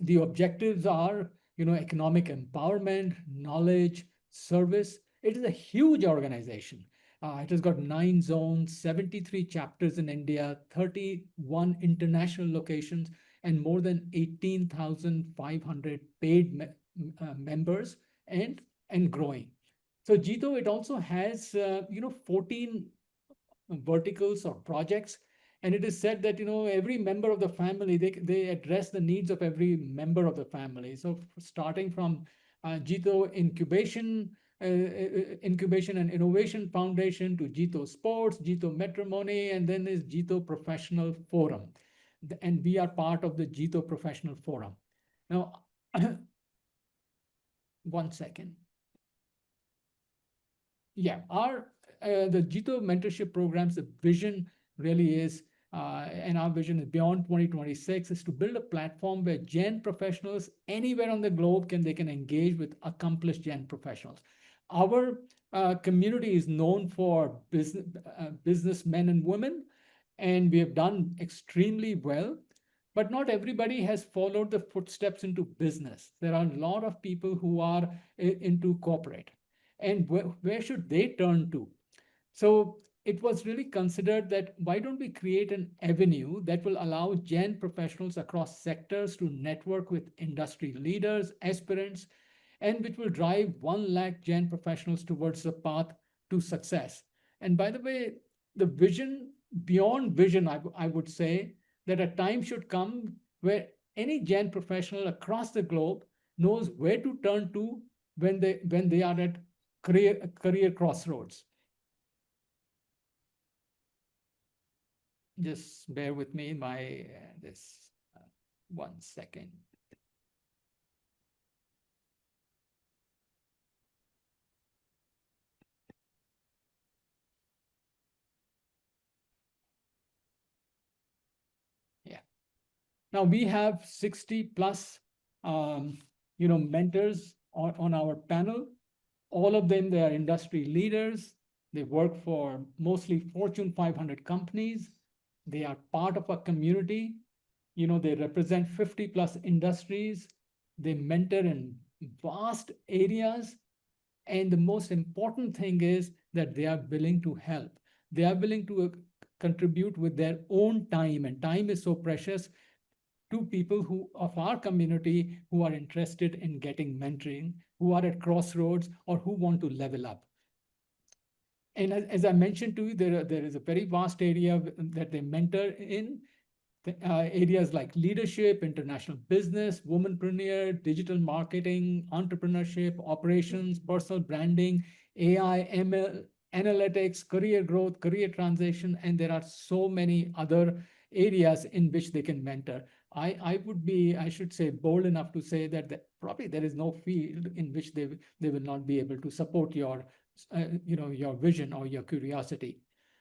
The objectives are, economic empowerment, knowledge, service. It is a huge organization. It has got 9 zones, 73 chapters in India, 31 international locations, and more than 18,500 paid members and growing. So JITO, it also has 14 verticals or projects, and it is said that every member of the family, they address the needs of every member of the family. So starting from JITO Incubation and Innovation Foundation to JITO Sports, JITO Matrimony, and then is JITO Professional Forum. And we are part of the JITO Professional Forum. Now, 1 second. Yeah, the JITO mentorship programs, the vision really is, and our vision is beyond 2026, is to build a platform where Jain professionals anywhere on the globe can engage with accomplished Jain professionals. Our community is known for businessmen and women, and we have done extremely well. But not everybody has followed the footsteps into business. There are a lot of people who are into corporate. And where should they turn to? So it was really considered that why don't we create an avenue that will allow Jain professionals across sectors to network with industry leaders, aspirants, and which will drive 1 lakh Jain professionals towards the path to success. And by the way, the vision, beyond vision, I would say that a time should come where any Jain professional across the globe knows where to turn to when they are at career crossroads. Just bear with me, my this 1 second. Yeah. Now we have 60 plus, mentors on our panel. All of them, they are industry leaders. They work for mostly Fortune 500 companies. They are part of a community. They represent 50 plus industries. They mentor in vast areas. And the most important thing is that they are willing to help. They are willing to contribute with their own time, and time is so precious to people who of our community who are interested in getting mentoring, who are at crossroads, or who want to level up. And as I mentioned to you, there is a very vast area that they mentor in. Areas like leadership, international business, womanpreneur, digital marketing, entrepreneurship, operations, personal branding, AI, ML, analytics, career growth, career transition, and there are so many other areas in which they can mentor. I would be, I should say, bold enough to say that probably there is no field in which they will not be able to support your vision or your curiosity.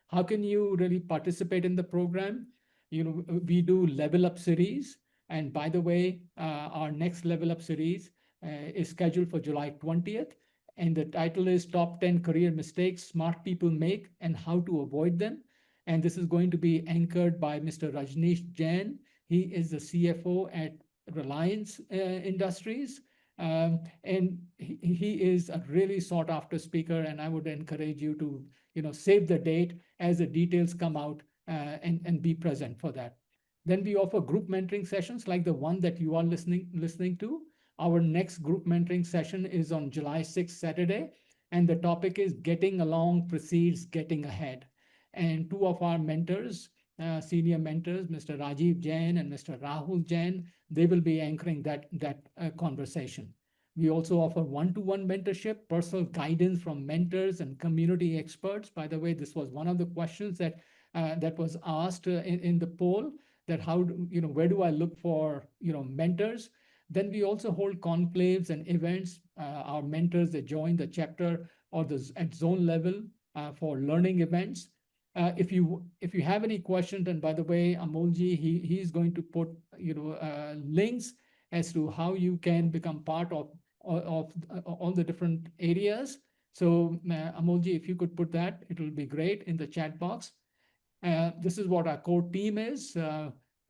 How can you really participate in the program? We do level up series. And by the way, our next level up series is scheduled for July 20th. And the title is Top 10 Career Mistakes Smart People Make and How to Avoid Them. And this is going to be anchored by Mr. Rajneesh Jain. He is the CFO at Reliance Industries. And he is a really sought after speaker. And I would encourage you to, save the date as the details come out and be present for that. Then we offer group mentoring sessions like the one that you are listening to. Our next group mentoring session is on July 6th, Saturday, and the topic is Getting Along Precedes Getting Ahead. And two of our mentors, senior mentors, Mr. Rajiv Jain and Mr. Rahul Jain, they will be anchoring that conversation. We also offer one-to-one mentorship, personal guidance from mentors and community experts. By the way, this was one of the questions that was asked in the poll, that where do I look for mentors. Then we also hold conclaves and events. Our mentors, they join the chapter or at zone level for learning events. If you have any questions, and by the way, Amolji, he's going to put links as to how you can become part of all the different areas. So Amolji, if you could put that, it will be great in the chat box. This is what our core team is.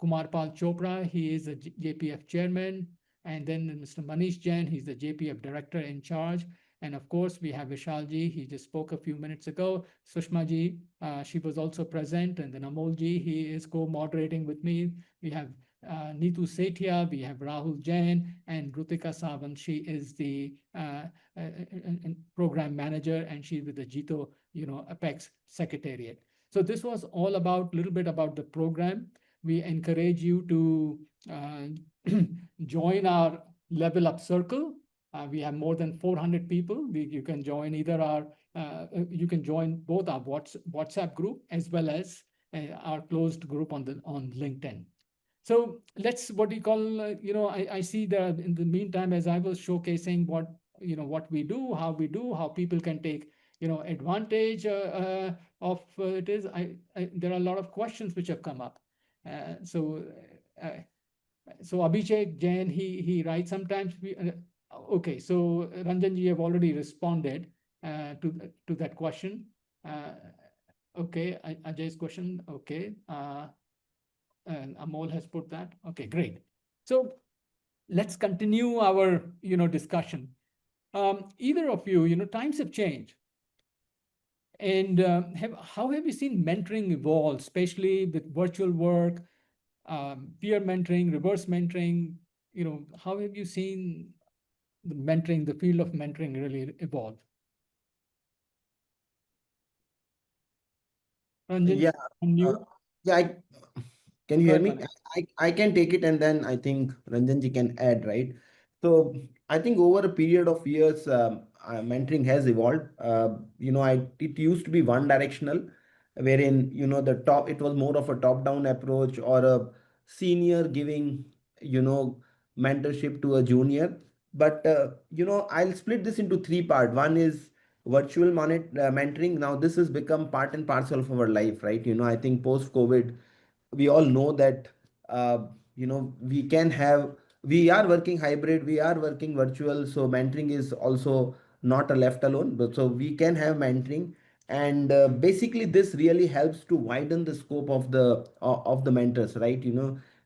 Kumar Pal Chopra, he is the JPF chairman. And then Mr. Manish Jain, he's the JPF director in charge. And of course, we have Vishalji, he just spoke a few minutes ago. Sushmaji, she was also present. And then Amolji, he is co-moderating with me. We have Neetu Sethia, we have Rahul Jain, and Rutika Sawant. She is the program manager, and she's with the JITO, Apex Secretariat. So this was all about a little bit about the program. We encourage you to join our Level Up Circle. We have more than 400 people. You can join you can join both our WhatsApp group as well as our closed group on LinkedIn. So let's, what do you call, I see that in the meantime, as I was showcasing what we do, how people can take, advantage of it is, there are a lot of questions which have come up. So Abhishek Jain, he writes sometimes, okay, so Ranjan, you have already responded. to that question. Okay, Ajay's question. Okay, and Amol has put that. Okay, great. So let's continue our discussion. Either of you, times have changed, and how have you seen mentoring evolve, especially with virtual work, peer mentoring, reverse mentoring? How have you seen the field of mentoring really evolve? Ranjan, Yeah, on uh, you. yeah. Can you Go hear ahead, me? Manish. I can take it, and then I think Ranjanji can add, right? So I think over a period of years, mentoring has evolved. It used to be one directional, wherein the top it was more of a top down approach, or a senior giving you know mentorship to a junior. But I'll split this into three part. One is virtual mentoring. Now this has become part and parcel of our life, right? I think post COVID, we all know that uh, we are working hybrid, we are working virtual, so mentoring is also not a left alone, but so we can have mentoring. And basically this really helps to widen the scope of the mentors, right?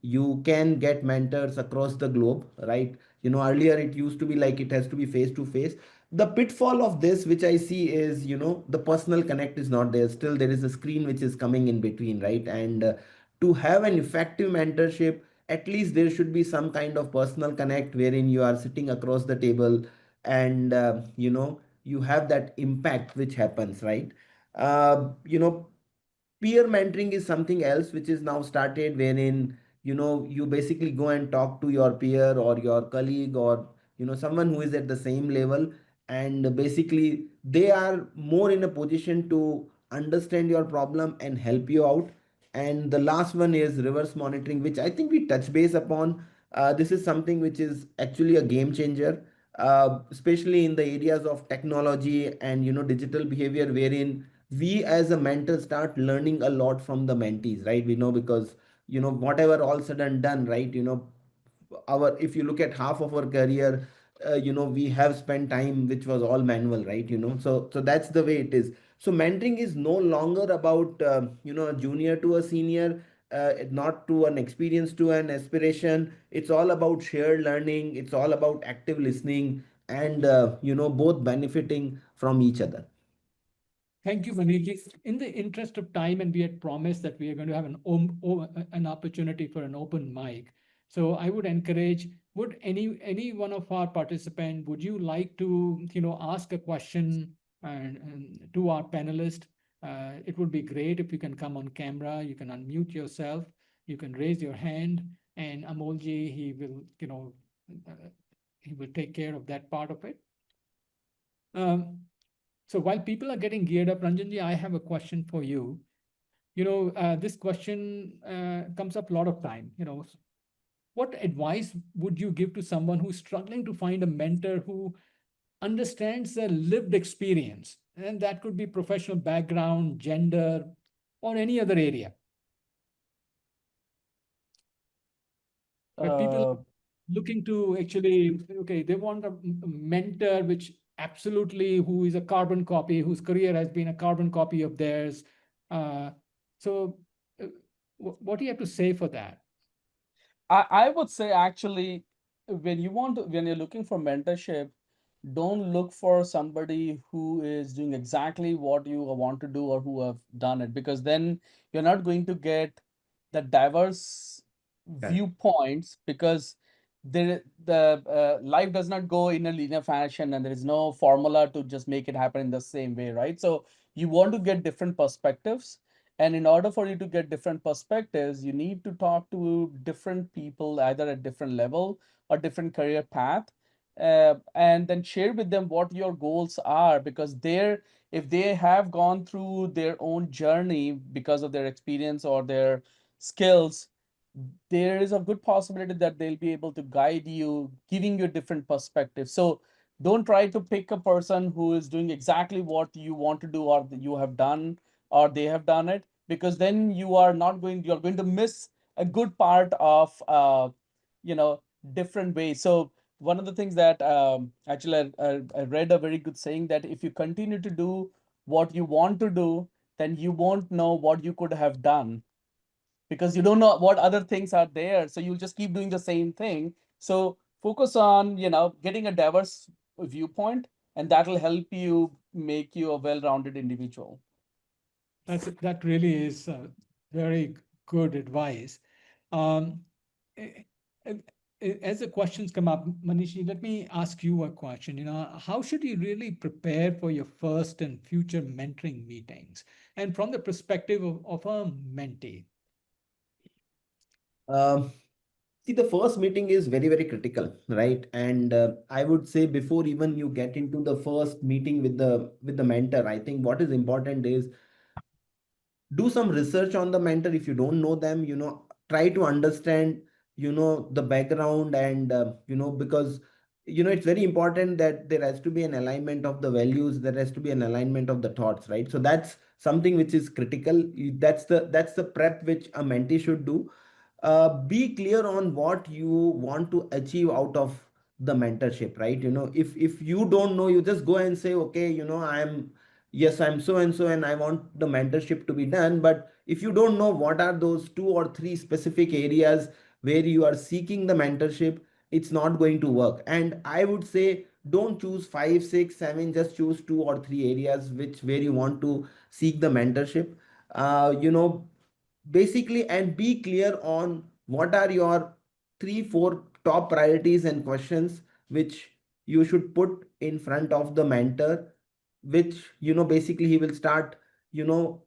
You can get mentors across the globe, right? Earlier it used to be like it has to be face to face. The pitfall of this, which I see, is the personal connect is not there. Still there is a screen which is coming in between, right? And to have an effective mentorship, at least there should be some kind of personal connect wherein you are sitting across the table, and you have that impact which happens, right? uh, you know Peer mentoring is something else which is now started, wherein you basically go and talk to your peer or your colleague, or someone who is at the same level, and basically they are more in a position to understand your problem and help you out. And the last one is reverse monitoring, which I think we touch base upon. This is something which is actually a game changer, especially in the areas of technology and digital behavior, wherein we as a mentor start learning a lot from the mentees, right? We know, because whatever all said and done, right? Our if you look at half of our career, we have spent time which was all manual, right? So that's the way it is. So mentoring is no longer about a junior to a senior, not to an experience to an aspiration. It's all about shared learning, it's all about active listening, and both benefiting from each other. Thank you, Manish. In the interest of time, and we had promised that we are going to have an opportunity for an open mic. So I would encourage, would any one of our participants, would you like to, ask a question and to our panelist? It would be great if you can come on camera, you can unmute yourself, you can raise your hand, and Amolji, he will take care of that part of it. So while people are getting geared up, Ranjanji, I have a question for you. This question comes up a lot of time. What advice would you give to someone who's struggling to find a mentor who understands their lived experience? And that could be professional background, gender, or any other area. But people Uh, looking to actually, okay, they want a mentor which absolutely, who is a carbon copy, whose career has been a carbon copy of theirs. Uh, so what do you have to say for that? I would say actually, when you're looking for mentorship, don't look for somebody who is doing exactly what you want to do or who have done it, because then you're not going to get the diverse Correct. viewpoints, because the life does not go in a linear fashion, and there is no formula to just make it happen in the same way, right? So you want to get different perspectives, and in order for you to get different perspectives, you need to talk to different people, either at different level or different career path, and then share with them what your goals are, because if they have gone through their own journey because of their experience or their skills, there is a good possibility that they'll be able to guide you, giving you a different perspective. So don't try to pick a person who is doing exactly what you want to do, or that you have done, or they have done it, because then you're going to miss a good part of you know different ways. So one of the things that actually I read a very good saying that if you continue to do what you want to do, then you won't know what you could have done because you don't know what other things are there. So you'll just keep doing the same thing. So focus on, getting a diverse viewpoint, and that'll help you make you a well-rounded individual. That really is very good advice. Um, eh, eh, as the questions come up, Manishi, let me ask you a question. How should you really prepare for your first and future mentoring meetings, and from the perspective of a mentee? Um, See, the first meeting is very, very critical, right? And I would say before even you get into the first meeting with the mentor, I think what is important is do some research on the mentor. If you don't know them, try to understand, the background, and because it's very important that there has to be an alignment of the values, there has to be an alignment of the thoughts, right? So that's something which is critical. That's the prep which a mentee should do. Be clear on what you want to achieve out of the mentorship, right? If you don't know, you just go and say, okay, I'm so and so, and I want the mentorship to be done. But if you don't know what are those 2 or 3 specific areas where you are seeking the mentorship, it's not going to work. And I would say don't choose 5, 6, 7, just choose 2 or 3 areas where you want to seek the mentorship. Basically, and be clear on what are your 3 4 top priorities and questions which you should put in front of the mentor, which basically he will start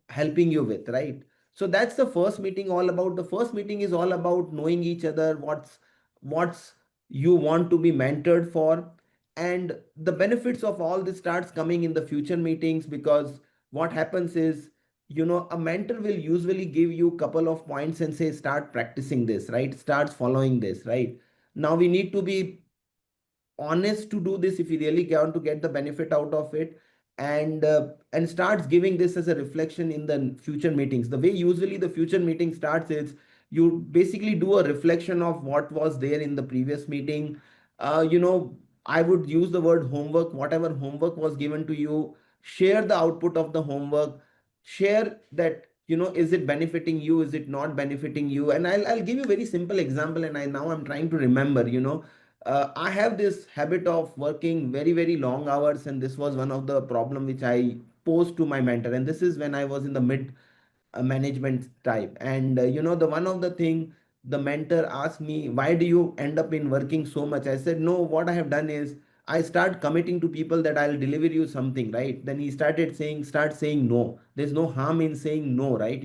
helping you with, right? So that's the first meeting all about. The first meeting is all about knowing each other, what's you want to be mentored for. And the benefits of all this starts coming in the future meetings, because what happens is, a mentor will usually give you a couple of points and say, start practicing this, right? Start following this, right? Now we need to be honest to do this if you really want to get the benefit out of it. And starts giving this as a reflection in the future meetings. The way usually the future meeting starts is you basically do a reflection of what was there in the previous meeting. I would use the word homework. Whatever homework was given to you, share the output of the homework. Share that, is it benefiting you, is it not benefiting you? And I'll give you a very simple example, and I'm trying to remember. I have this habit of working very, very long hours, and this was one of the problem which I posed to my mentor. And this is when I was in the mid management type. And the one of the thing, the mentor asked me, why do you end up in working so much? I said, no, what I have done is I start committing to people that I'll deliver you something, right? Then he start saying no. There's no harm in saying no, right?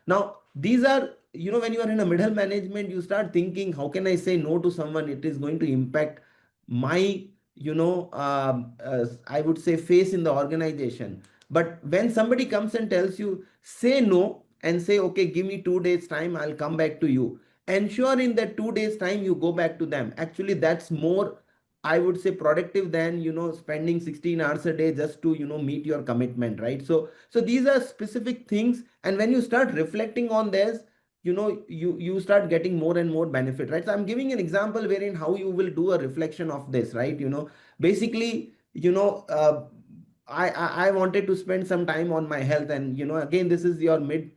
Now these are, when you are in a middle management, you start thinking, how can I say no to someone? It is going to impact my, I would say, face in the organization. But when somebody comes and tells you, say no and say, okay, give me 2 days time, I'll come back to you. Ensure in that 2 days time you go back to them. Actually, that's more, I would say, productive than spending 16 hours a day just to meet your commitment, right? So these are specific things, and when you start reflecting on this, you start getting more and more benefit, right? So I'm giving an example wherein how you will do a reflection of this, right? Basically, I wanted to spend some time on my health, and again, this is your mid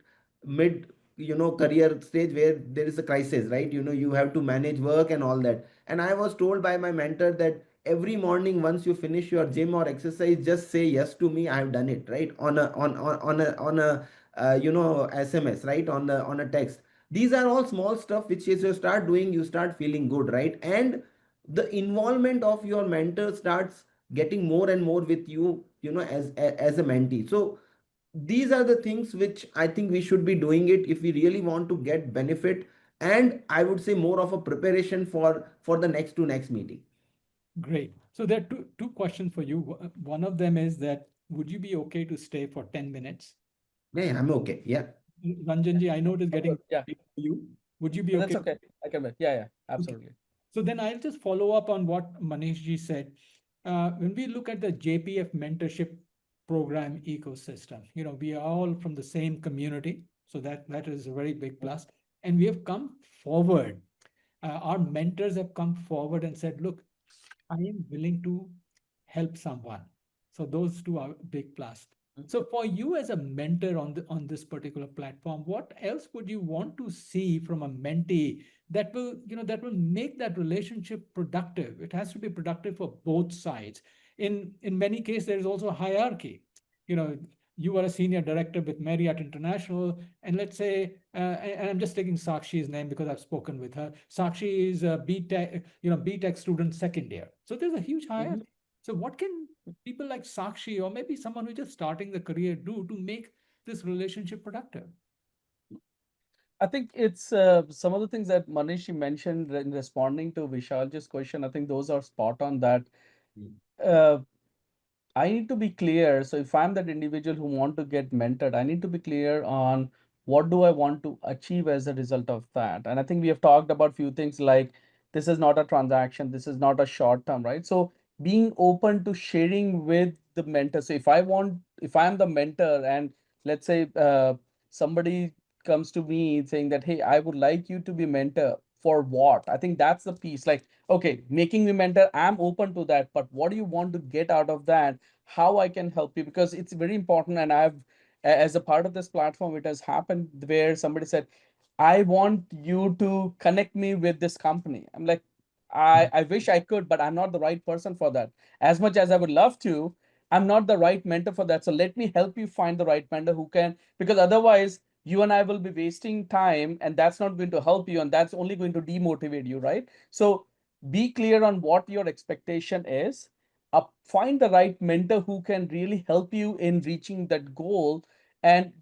career stage where there is a crisis, right? You have to manage work and all that. And I was told by my mentor that every morning once you finish your gym or exercise, just say yes to me, I have done it, right? On a SMS, right? On a text. These are all small stuff which is you start doing, you start feeling good, right? And the involvement of your mentor starts getting more and more with you, as a mentee. So these are the things which I think we should be doing it if we really want to get benefit. And I would say more of a preparation for the next meeting. Great. So there are two questions for you. One of them is that would you be okay to stay for 10 minutes? Yeah, I'm okay. Yeah. Ranjanji, I know it is getting Yeah. late for you. Would you be That's okay? okay. I can wait. Yeah, absolutely. So then I'll just follow up on what Manish ji said. When we look at the JPF mentorship program ecosystem, we are all from the same community. So that is a very big plus. And we have come forward. Our mentors have come forward and said, look, I am willing to help someone. So those two are big plus. So for you as a mentor on this particular platform, what else would you want to see from a mentee that will, that will make that relationship productive? It has to be productive for both sides. In many cases, there is also a hierarchy. You know, you are a senior director with Marriott International, and let's say, and I'm just taking Sakshi's name because I've spoken with her. Sakshi is a BTech, BTech student second year. So there's a huge hierarchy. So what can people like Sakshi or maybe someone who's just starting the career do to make this relationship productive? I think it's some of the things that Manish mentioned in responding to Vishal's question. I think those are spot on. That uh, I need to be clear. So if I'm that individual who want to get mentored, I need to be clear on what do I want to achieve as a result of that. And I think we have talked about few things like this is not a transaction, this is not a short term, right? So being open to sharing with the mentor. So if I'm the mentor and let's say somebody comes to me saying that, hey, I would like you to be mentor for what? I think that's the piece. Like, okay, making me mentor, I'm open to that, but what do you want to get out of that? How I can help you? Because it's very important. And as a part of this platform, it has happened where somebody said, I want you to connect me with this company. I'm like, I wish I could, but I'm not the right person for that. As much as I would love to, I'm not the right mentor for that. So let me help you find the right mentor who can, because otherwise you and I will be wasting time and that's not going to help you and that's only going to demotivate you, right? So be clear on what your expectation is. Find the right mentor who can really help you in reaching that goal, and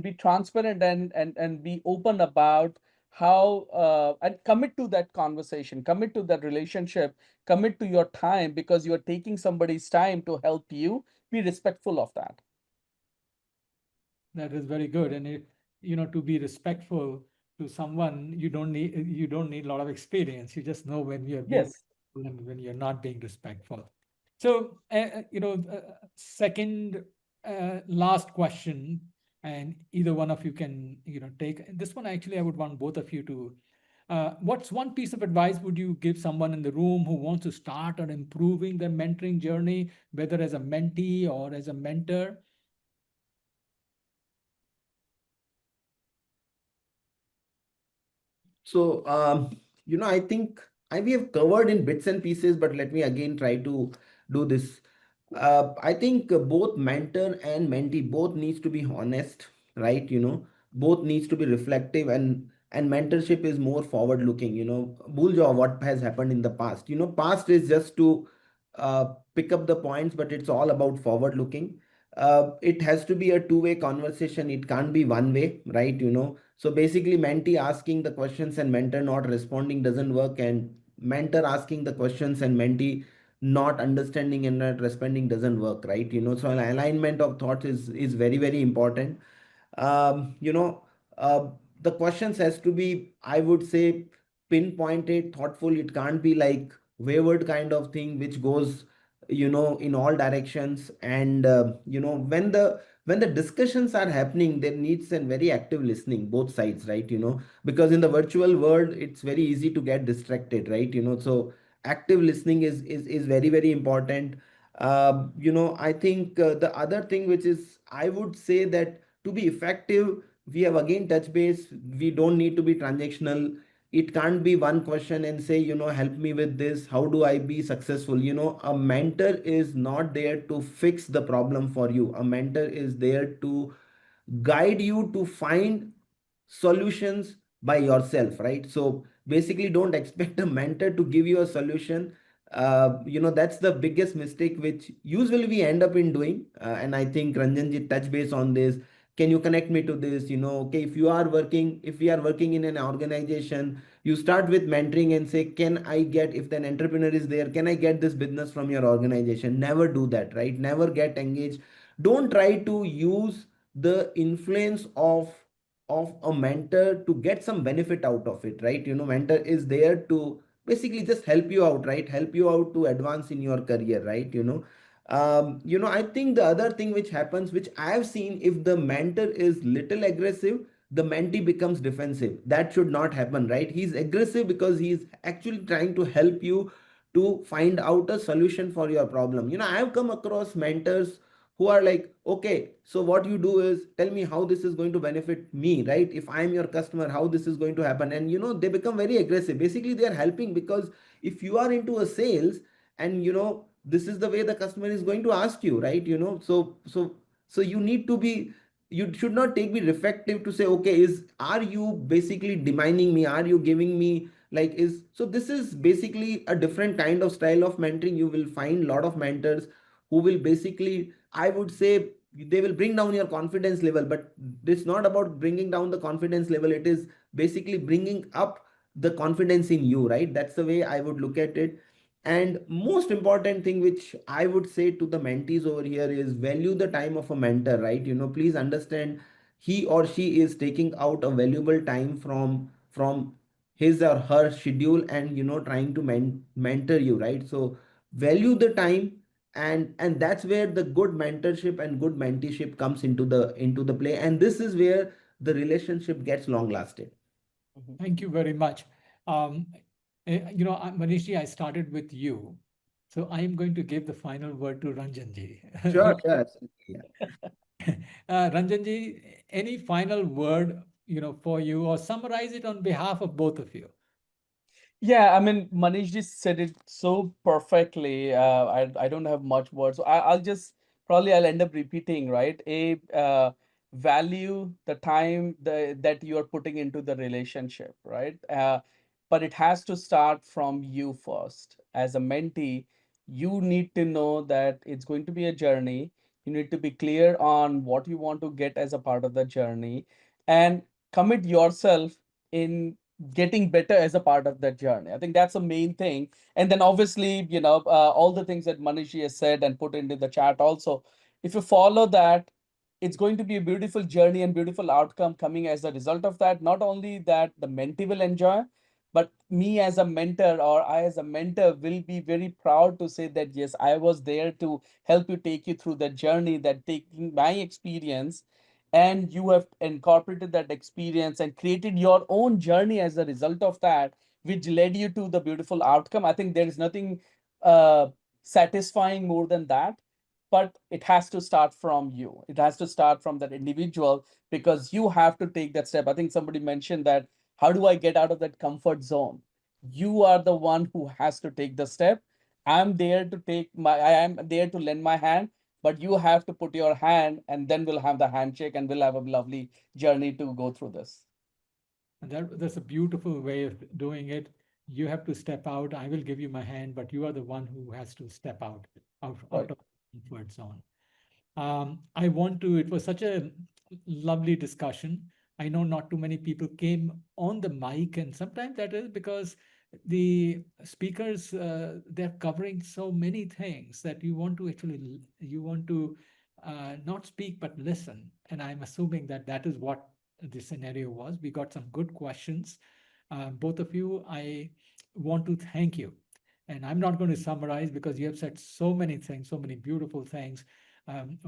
be transparent and be open about how and commit to that conversation, commit to that relationship, commit to your time because you're taking somebody's time to help you. Be respectful of that. That is very good. And to be respectful to someone, you don't need a lot of experience. You just know when you're being Yes. respectful and when you're not being respectful. So, second, last question, and either one of you can, take this one. Actually, I would want both of you to. What's one piece of advice would you give someone in the room who wants to start or improving their mentoring journey, whether as a mentee or as a mentor? So, I think we have covered in bits and pieces, but let me again try to do this. I think both mentor and mentee both needs to be honest, right? Both needs to be reflective, and mentorship is more forward looking. Bhul jao what has happened in the past. Past is just to pick up the points, but it's all about forward looking. It has to be a two-way conversation. It can't be one way, right? So basically, mentee asking the questions and mentor not responding doesn't work, and mentor asking the questions and mentee not understanding and not responding doesn't work, right? So an alignment of thoughts is very, very important. um, you know uh, the questions has to be, I would say, pinpointed, thoughtful. It can't be like wayward kind of thing which goes in all directions. And when the discussions are happening, there needs a very active listening both sides, right? Because in the virtual world it's very easy to get distracted, right? So active listening is very, very important. I think the other thing which is, I would say, that to be effective, we have again touch base. We don't need to be transactional. It can't be one question and say, help me with this, how do I be successful? A mentor is not there to fix the problem for you. A mentor is there to guide you to find solutions by yourself, right? So basically, don't expect a mentor to give you a solution. That's the biggest mistake which usually we end up in doing. And I think Ranjanji touch base on this. Can you connect me to this? Okay, if we are working in an organization, you start with mentoring and say, can I get, if an entrepreneur is there, can I get this business from your organization? Never do that, right? Never get engaged. Don't try to use the influence of a mentor to get some benefit out of it, right? Mentor is there to basically just help you out, right? Help you out to advance in your career, right? I think the other thing which happens, which I have seen, if the mentor is little aggressive, the mentee becomes defensive. That should not happen, right? He's aggressive because he's actually trying to help you to find out a solution for your problem. I have come across mentors who are like, okay, so what you do is tell me how this is going to benefit me, right? If I'm your customer, how this is going to happen. And they become very aggressive. Basically, they are helping, because if you are into a sales, and this is the way the customer is going to ask you, right? So you need to be, you should not take me reflective to say, okay, are you basically demanding me, are you giving me, like, is so this is basically a different kind of style of mentoring. You will find a lot of mentors who will basically, I would say, they will bring down your confidence level, but it's not about bringing down the confidence level, it is basically bringing up the confidence in you, right? That's the way I would look at it. And most important thing which I would say to the mentees over here is value the time of a mentor, right? Please understand, he or she is taking out a valuable time from his or her schedule, and trying to mentor you, right? So value the time, and that's where the good mentorship and good menteeship comes into the play, and this is where the relationship gets long lasting. Thank you very much. Manish, I started with you. So I am going to give the final word to Ranjanji. Sure, sure, absolutely, yeah. Ranjanji, any final word, for you, or summarize it on behalf of both of you? Yeah, I mean, Manish just said it so perfectly. I don't have much words. So I'll just probably I'll end up repeating, right? Value the time that you are putting into the relationship, right? But it has to start from you first. As a mentee, you need to know that it's going to be a journey. You need to be clear on what you want to get as a part of the journey, and commit yourself in getting better as a part of that journey. I think that's the main thing. And then obviously, all the things that Manishi has said and put into the chat also, if you follow that, it's going to be a beautiful journey and beautiful outcome coming as a result of that. Not only that the mentee will enjoy, but me as a mentor, or I as a mentor, will be very proud to say that yes, I was there to help you, take you through that journey, that taking my experience, and you have incorporated that experience and created your own journey as a result of that, which led you to the beautiful outcome. I think there is nothing uh, satisfying more than that. But it has to start from you, it has to start from that individual, because you have to take that step. I think somebody mentioned that, how do I get out of that comfort zone? You are the one who has to take the step. I am there to lend my hand, but you have to put your hand, and then we'll have the handshake and we'll have a lovely journey to go through this. And that's a beautiful way of doing it. You have to step out. I will give you my hand, but you are the one who has to step out Right. of the comfort zone. I want to, it was such a lovely discussion. I know not too many people came on the mic, and sometimes that is because the speakers, they're covering so many things that you want to actually, you want to not speak, but listen. And I'm assuming that that is what the scenario was. We got some good questions. Both of you, I want to thank you. And I'm not going to summarize because you have said so many things, so many beautiful things.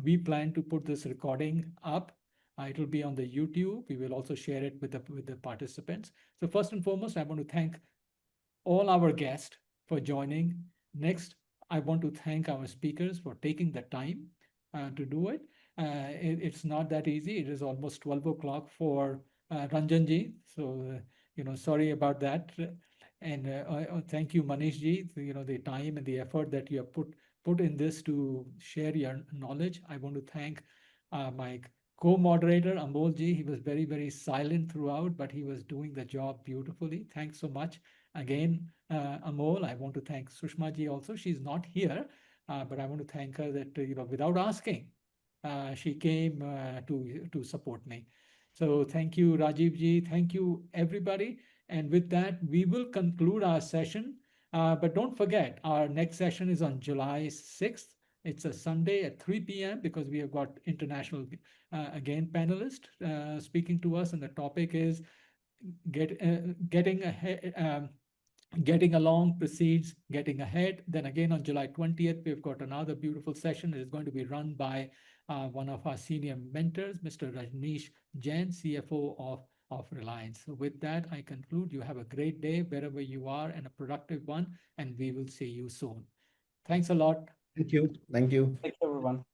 We plan to put this recording up. It will be on the YouTube. We will also share it with the participants. So first and foremost, I want to thank all our guests for joining. Next, I want to thank our speakers for taking the time to do it. It's not that easy. It is almost 12 o'clock for Ranjanji. So, sorry about that. And thank you, Manishji, the time and the effort that you have put in this to share your knowledge. I want to thank my co-moderator, Amolji. He was very, very silent throughout, but he was doing the job beautifully. Thanks so much. Again, Amol, I want to thank Sushma ji also. She's not here, but I want to thank her that, without asking, she came to support me. So thank you, Rajiv ji. Thank you, everybody. And with that, we will conclude our session. But don't forget, our next session is on July 6th. It's a Sunday at 3 p.m. because we have got international, again, panelists speaking to us. And the topic is getting ahead. Getting along precedes getting ahead. Then again on July 20th, we've got another beautiful session. It is going to be run by one of our senior mentors, Mr. Rajneesh Jain, CFO of of Reliance. So with that, I conclude. You have a great day wherever you are and a productive one, and we will see you soon. Thanks a lot. Thank you. Thank you. Thank you, everyone.